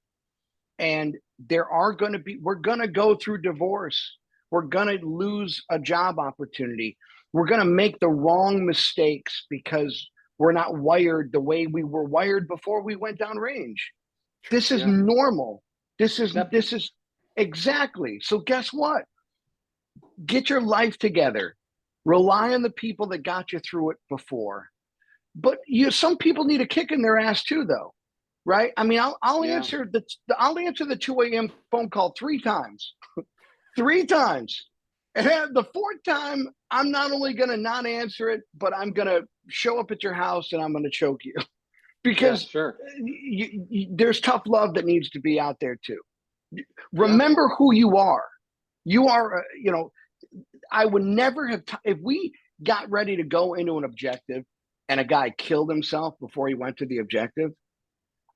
And we're going to go through divorce. We're going to lose a job opportunity. We're going to make the wrong mistakes because we're not wired the way we were wired before we went down range. This is normal. This is exactly. So guess what? Get your life together. Rely on the people that got you through it before. But some people need a kick in their ass too, though, right? I mean, I'll answer the 2 a.m. phone call 3 times, 3 times. And the 4th time, I'm not only going to not answer it, but I'm going to show up at your house and I'm going to choke you. because sure. there's tough love that needs to be out there too. Yeah. Remember who you are. You are, I would never have, if we got ready to go into an objective and a guy killed himself before he went to the objective,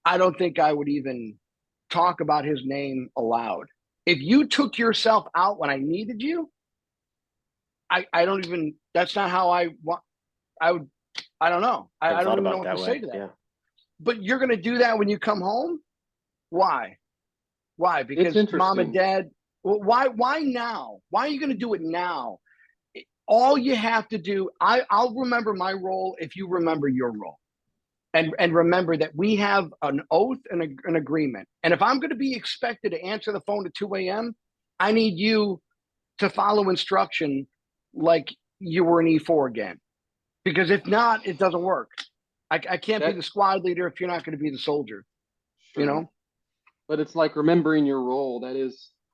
I don't think I would even talk about his name aloud. If you took yourself out when I needed you, I don't even, that's not how I want, I would, I don't know. I don't even know what to say to that. Yeah. But you're going to do that when you come home? Why? Why? Because mom and dad, well, why now? Why are you going to do it now? All you have to do, I'll remember my role if you remember your role. And remember that we have an oath and an agreement. And if I'm going to be expected to answer the phone at 2 a.m., I need you to follow instruction like you were an E4 again. Because if not, it doesn't work. I can't be the squad leader if you're not going to be the soldier, sure. But it's like remembering your role.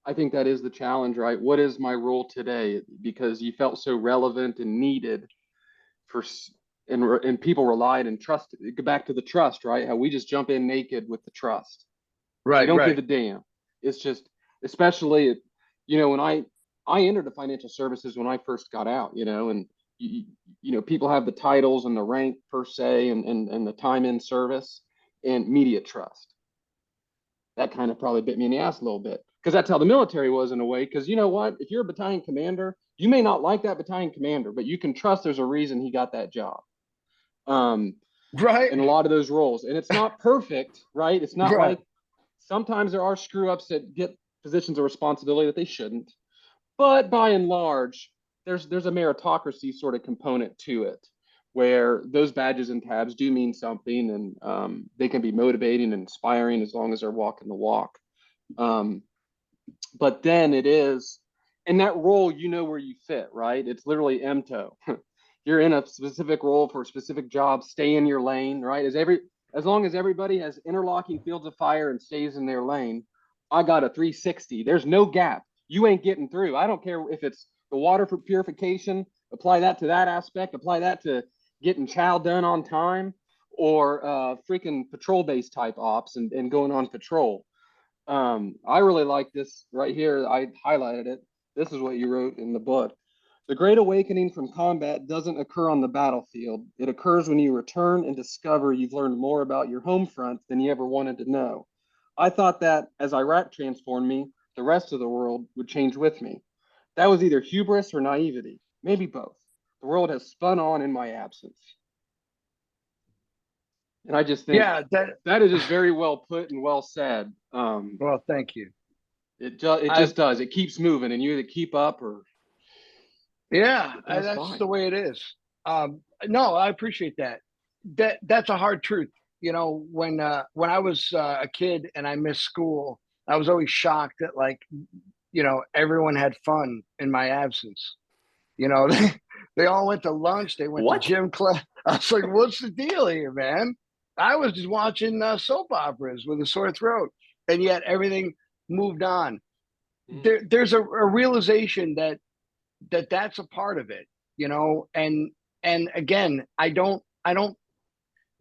I think that is the challenge, right? What is my role today? Because you felt so relevant and needed and people relied and trusted. Go back to the trust, right? How we just jump in naked with the trust. Right. We don't give a damn. It's just, especially, when I entered the financial services when I first got out, and people have the titles and the rank per se and the time in service and immediate trust. That kind of probably bit me in the ass a little bit because that's how the military was in a way. Because you know what? If you're a battalion commander, you may not like that battalion commander, but you can trust there's a reason he got that job. Right. In a lot of those roles. And it's not perfect, right? It's not like sometimes there are screw ups that get positions of responsibility that they shouldn't. But by and large, there's a meritocracy sort of component to it where those badges and tabs do mean something and they can be motivating and inspiring as long as they're walking the walk. But then it is, in that role, where you fit, right? It's literally MTO. You're in a specific role for a specific job, stay in your lane, right? As long as everybody has interlocking fields of fire and stays in their lane, I got a 360. There's no gap. You ain't getting through. I don't care if it's the water for purification, apply that to that aspect, apply that to getting chow done on time, or freaking patrol-based type ops and going on patrol. I really like this right here. I highlighted it. This is what you wrote in the book. The Great Awakening from combat doesn't occur on the battlefield. It occurs when you return and discover you've learned more about your home front than you ever wanted to know. I thought that as Iraq transformed me, the rest of the world would change with me. That was either hubris or naivety, maybe both. The world has spun on in my absence. And I just think that is just very well put and well said. Well, thank you. It just does. It keeps moving, and you either keep up or. Yeah, that's the way it is. No, I appreciate that. That's a hard truth. When I was a kid and I missed school, I was always shocked that everyone had fun in my absence. They all went to lunch. They went to gym class. I was like, what's the deal here, man? I was just watching soap operas with a sore throat, and yet everything moved on. There's a realization that's a part of it, and again, I don't,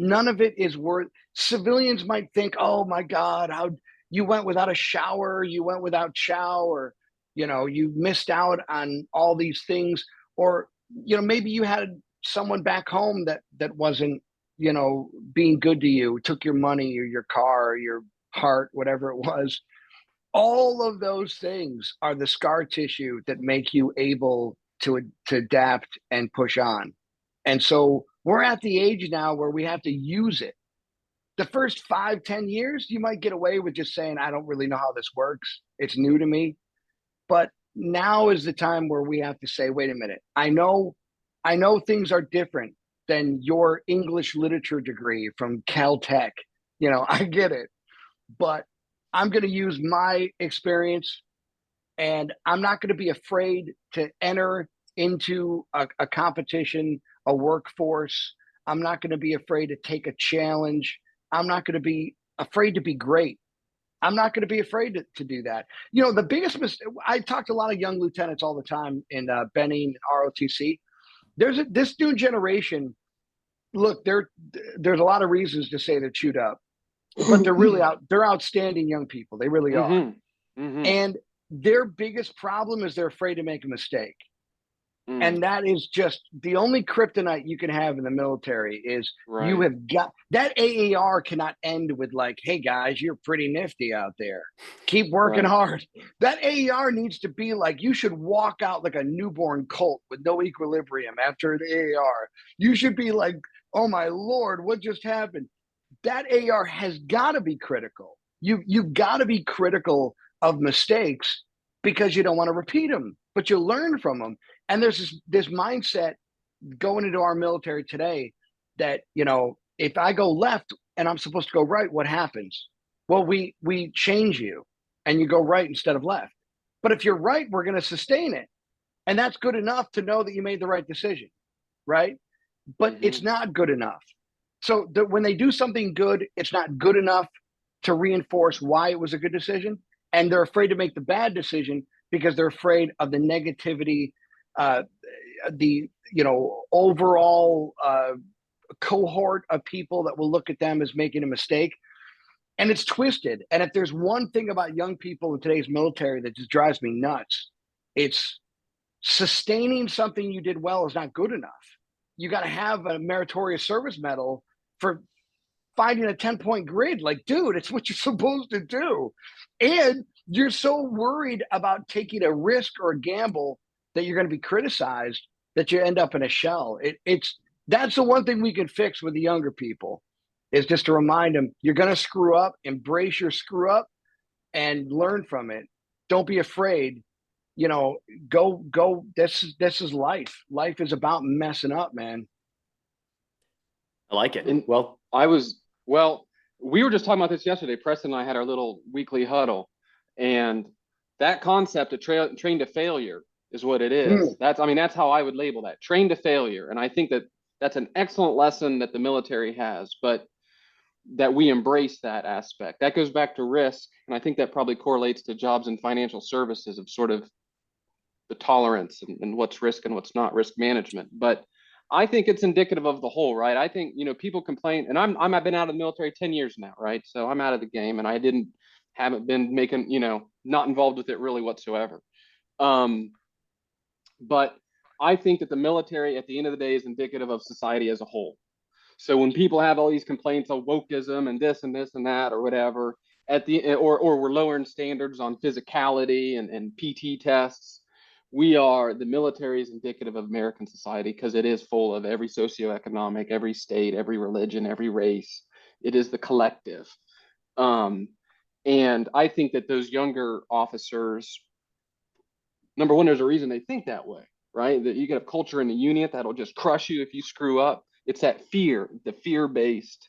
none of it is worth, civilians might think, oh my God, how you went without a shower, you went without chow, or, you missed out on all these things, or, maybe you had someone back home that wasn't, being good to you, took your money or your car or your heart, whatever it was. All of those things are the scar tissue that make you able to adapt and push on. And so we're at the age now where we have to use it. The first 5-10 years, you might get away with just saying, I don't really know how this works. It's new to me. But now is the time where we have to say, wait a minute, I know things are different than your English literature degree from Caltech. I get it. But I'm going to use my experience, and I'm not going to be afraid to enter into a competition, a workforce. I'm not going to be afraid to take a challenge. I'm not going to be afraid to be great. I'm not going to be afraid to do that. The biggest mistake, I talk to a lot of young lieutenants all the time in Benning and ROTC. There's this new generation look, there's a lot of reasons to say they're chewed up, but they're really they're outstanding young people. They really are. And their biggest problem is they're afraid to make a mistake. And that is just the only kryptonite you can have in the military is you have got that. AAR cannot end with like, hey guys, you're pretty nifty out there. Keep working hard. That AAR needs to be like, you should walk out like a newborn colt with no equilibrium after the AAR. You should be like, oh my Lord, what just happened? That AR has got to be critical. You've got to be critical of mistakes because you don't want to repeat them, but you learn from them. And there's this mindset going into our military today that, you know, if I go left and I'm supposed to go right, what happens? Well, we change you and you go right instead of left. But if you're right, we're going to sustain it. And that's good enough to know that you made the right decision, right? But it's not good enough. So when they do something good, it's not good enough to reinforce why it was a good decision. And they're afraid to make the bad decision because they're afraid of the negativity, the overall cohort of people that will look at them as making a mistake. And it's twisted. And if there's one thing about young people in today's military that just drives me nuts, it's sustaining something you did well is not good enough. You got to have a meritorious service medal for finding a 10-point grid. Like, dude, it's what you're supposed to do. And you're so worried about taking a risk or a gamble that you're going to be criticized that you end up in a shell. That's the one thing we can fix with the younger people is just to remind them, you're going to screw up, embrace your screw up and learn from it. Don't be afraid. You know, go. This is life. Life is about messing up, man. I like it. And Well, we were just talking about this yesterday. Preston and I had our little weekly huddle, and that concept of train to failure is what it is. That's how I would label that, train to failure. And I think that that's an excellent lesson that the military has, but that we embrace that aspect. That goes back to risk, and I think that probably correlates to jobs in financial services of sort of the tolerance and what's risk and what's not risk management. But I think it's indicative of the whole, right? I think, people complain, and I've been out of the military 10 years now, right? So I'm out of the game, and I haven't been making, not involved with it really whatsoever. But I think that the military at the end of the day is indicative of society as a whole. So when people have all these complaints of wokeism and this and this and that or whatever, or we're lowering standards on physicality and PT tests, the military is indicative of American society because it is full of every socioeconomic, every state, every religion, every race. It is the collective. And I think that those younger officers, number one, there's a reason they think that way, right? That you get a culture in the unit that'll just crush you if you screw up. It's that fear, the fear-based,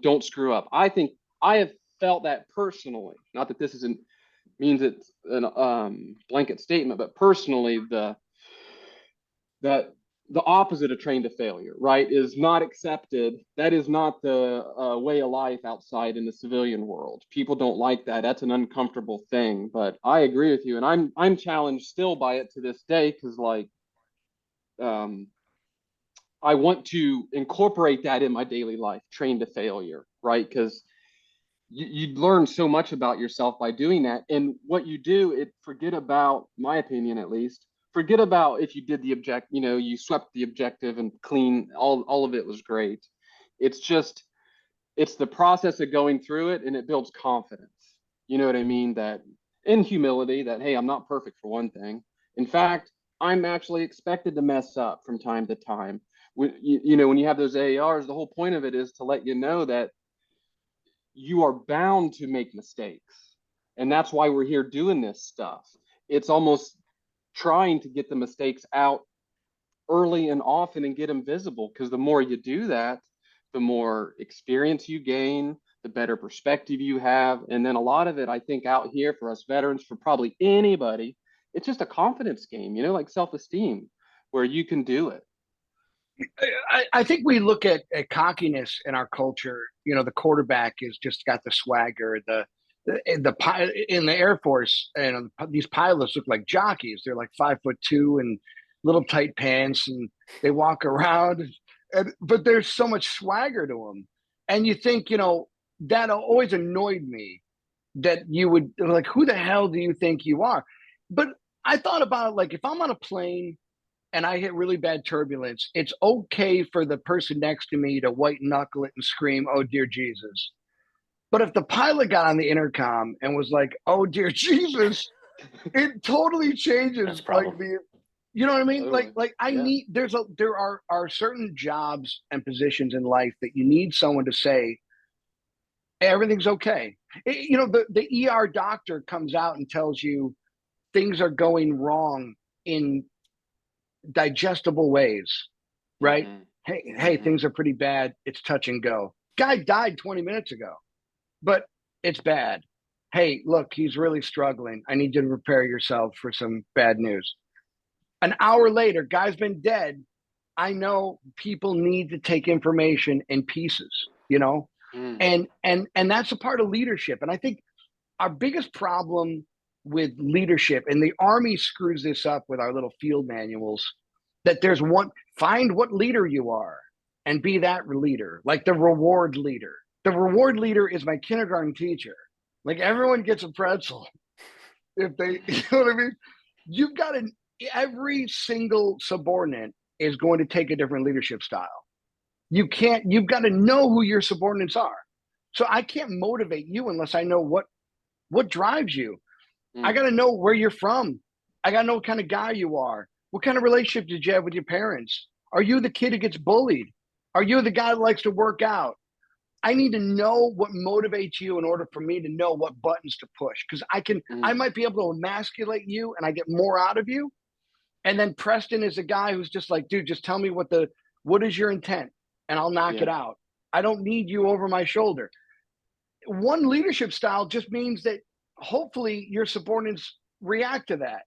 don't screw up. I think I have felt that personally. Not that this isn't means it's a blanket statement, but personally, that the opposite of train to failure, right, is not accepted. That is not the way of life outside in the civilian world. People don't like that. That's an uncomfortable thing. But I agree with you, and I'm challenged still by it to this day because, like, I want to incorporate that in my daily life, train to failure, right? Because you learn so much about yourself by doing that. And what you do, forget about, my opinion at least, forget about if you did the you swept the objective and clean, all of it was great. It's the process of going through it, and it builds confidence. You know what I mean? That in humility that, hey, I'm not perfect for one thing. In fact, I'm actually expected to mess up from time to time. When you have those AARs, the whole point of it is to let you know that you are bound to make mistakes. And that's why we're here doing this stuff. It's almost trying to get the mistakes out early and often and get them visible, because the more you do that, the more experience you gain, the better perspective you have. And then a lot of it, I think, out here for us veterans, for probably anybody, it's just a confidence game, like self-esteem, where you can do it. I think we look at cockiness in our culture. The quarterback has just got the swagger. The in the Air Force, these pilots look like jockeys. They're like 5'2" and little tight pants, and they walk around. But there's so much swagger to them. And you think, that always annoyed me, that you would like, who the hell do you think you are? But I thought about it, like, if I'm on a plane and I hit really bad turbulence, it's okay for the person next to me to white knuckle it and scream, "Oh dear Jesus." But if the pilot got on the intercom and was like, "Oh dear Jesus," it totally changes That's a like problem. you know what I mean? Totally. Like I Yeah. need there are certain jobs and positions in life that you need someone to say everything's okay. The ER doctor comes out and tells you things are going wrong in digestible ways, right? Mhm. Hey, things are pretty bad. It's touch and go. Guy died 20 minutes ago, but it's bad. Hey, look, he's really struggling. I need you to prepare yourself for some bad news. An hour later, guy's been dead. I know people need to take information in pieces, Mm. and that's a part of leadership. And I think our biggest problem with leadership, and the Army screws this up with our little field manuals, that there's find what leader you are and be that leader, like the reward leader. The reward leader is my kindergarten teacher. Like, everyone gets a pretzel if they, you know what I mean? You've got every single subordinate is going to take a different leadership style. You've got to know who your subordinates are. So I can't motivate you unless I know what drives you. I got to know where you're from. I got to know what kind of guy you are. What kind of relationship did you have with your parents? Are you the kid who gets bullied? Are you the guy that likes to work out? I need to know what motivates you in order for me to know what buttons to push. Because I might be able to emasculate you and I get more out of you. And then Preston is a guy who's just like, dude, just tell me what is your intent and I'll knock it out. I don't need you over my shoulder. One leadership style just means that hopefully your subordinates react to that.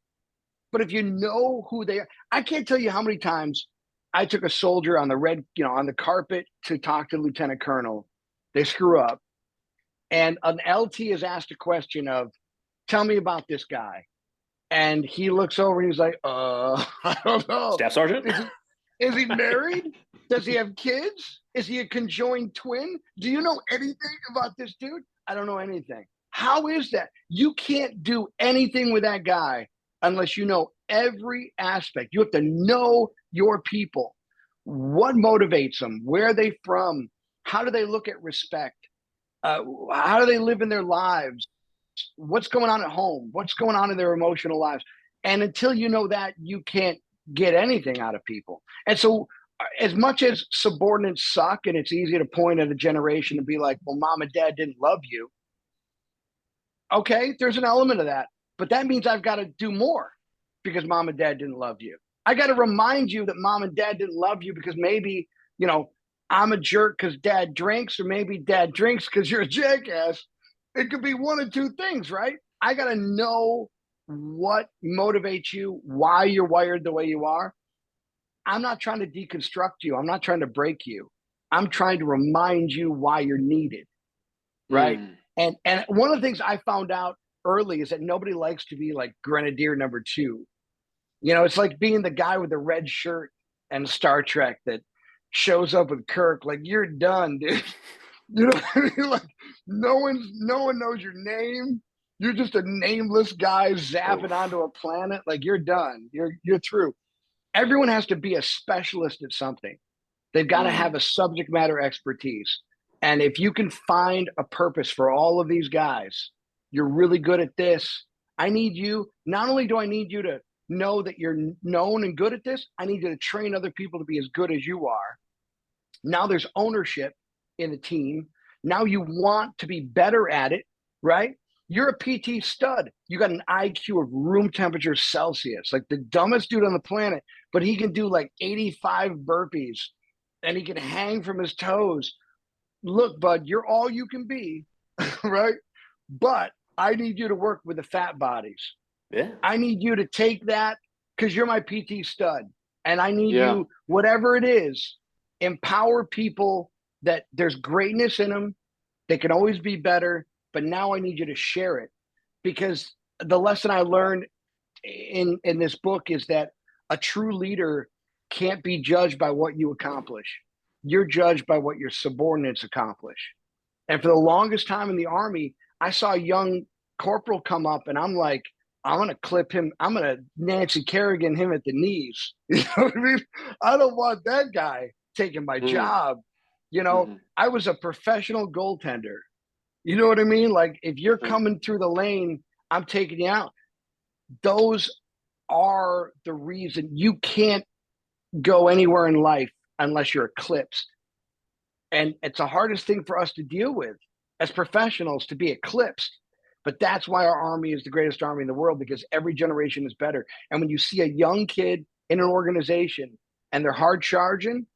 But if you know who they are, I can't tell you how many times I took a soldier on the carpet to talk to Lieutenant Colonel. They screw up. And an LT is asked a question of, tell me about this guy. And he looks over and he's like, I don't know. Staff sergeant? Is he married? Does he have kids? Is he a conjoined twin? Do you know anything about this dude? I don't know anything. How is that? You can't do anything with that guy unless you know every aspect. You have to know your people. What motivates them? Where are they from? How do they look at respect? How do they live in their lives? What's going on at home? What's going on in their emotional lives? And until you know that, you can't get anything out of people. And so, as much as subordinates suck, and it's easy to point at a generation and be like, well, mom and dad didn't love you. Okay, there's an element of that. But that means I've got to do more because mom and dad didn't love you. I got to remind you that mom and dad didn't love you because maybe, I'm a jerk because dad drinks, or maybe dad drinks because you're a jackass. It could be one of two things, right? I got to know what motivates you, why you're wired the way you are. I'm not trying to deconstruct you. I'm not trying to break you. I'm trying to remind you why you're needed, right? And one of the things I found out early is that nobody likes to be like Grenadier number 2. It's like being the guy with the red shirt and Star Trek that shows up with Kirk. Like, you're done, dude. You know what I mean? Like, no one knows your name. You're just a nameless guy zapping onto a planet. Like, you're done. You're through. Everyone has to be a specialist at something. They've got to have a subject matter expertise. And if you can find a purpose for all of these guys, you're really good at this. I need you. Not only do I need you to know that you're known and good at this, I need you to train other people to be as good as you are. Now there's ownership in the team. Now you want to be better at it, right? You're a PT stud. You got an IQ of room temperature Celsius, like the dumbest dude on the planet, but he can do like 85 burpees and he can hang from his toes. Look, bud, you're all you can be, right? But I need you to work with the fat bodies. Yeah. I need you to take that because you're my PT stud. And I need you, whatever it is, empower people that there's greatness in them. They can always be better. But now I need you to share it, because the lesson I learned in this book is that a true leader can't be judged by what you accomplish. you're judged by what your subordinates accomplish. And for the longest time in the Army, I saw a young corporal come up and I'm like, I'm going to clip him. I'm going to Nancy Kerrigan him at the knees. You know what I mean? I don't want that guy taking my job. You know, I was a professional goaltender. You know what I mean? Like if you're coming through the lane, I'm taking you out. Those are the reason you can't go anywhere in life unless you're eclipsed. And it's the hardest thing for us to deal with as professionals, to be eclipsed. But that's why our Army is the greatest Army in the world, because every generation is better. And when you see a young kid in an organization and they're hard charging,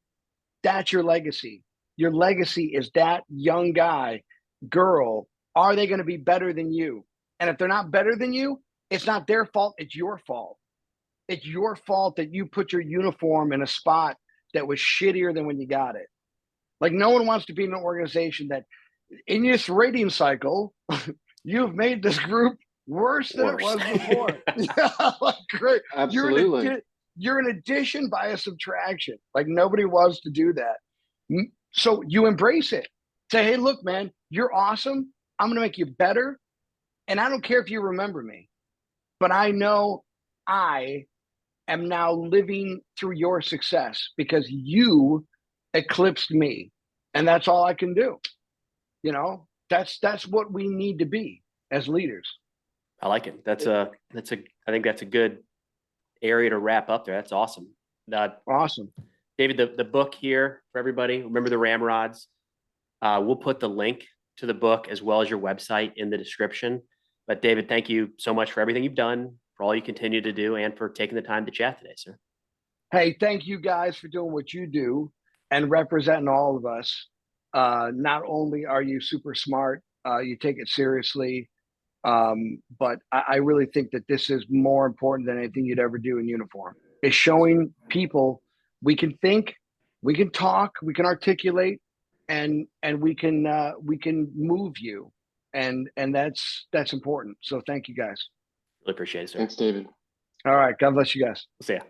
that's your legacy. Your legacy is that young guy, girl, are they going to be better than you? And if they're not better than you, it's not their fault, it's your fault. It's your fault that you put your uniform in a spot that was shittier than when you got it. Like no one wants to be in an organization that in this rating cycle, you've made this group worse than it was before. Yeah, like, great. Absolutely. You're an addition by a subtraction. Like nobody wants to do that. So you embrace it. Say, hey, look, man, you're awesome. I'm going to make you better. And I don't care if you remember me, but I know I am now living through your success because you eclipsed me. And that's all I can do. You know, that's what we need to be as leaders. I like it. I think that's a good area to wrap up there. That's awesome. Awesome. David, the book here for everybody, remember the Ramrods. We'll put the link to the book as well as your website in the description. But David, thank you so much for everything you've done, for all you continue to do, and for taking the time to chat today, sir. Hey, thank you guys for doing what you do and representing all of us. Not only are you super smart, you take it seriously, but I really think that this is more important than anything you'd ever do in uniform. It's showing people we can think, we can talk, we can articulate, and we can move you, and that's important. So thank you guys. Really appreciate it, sir. Thanks, David. All right, God bless you guys. We'll see ya.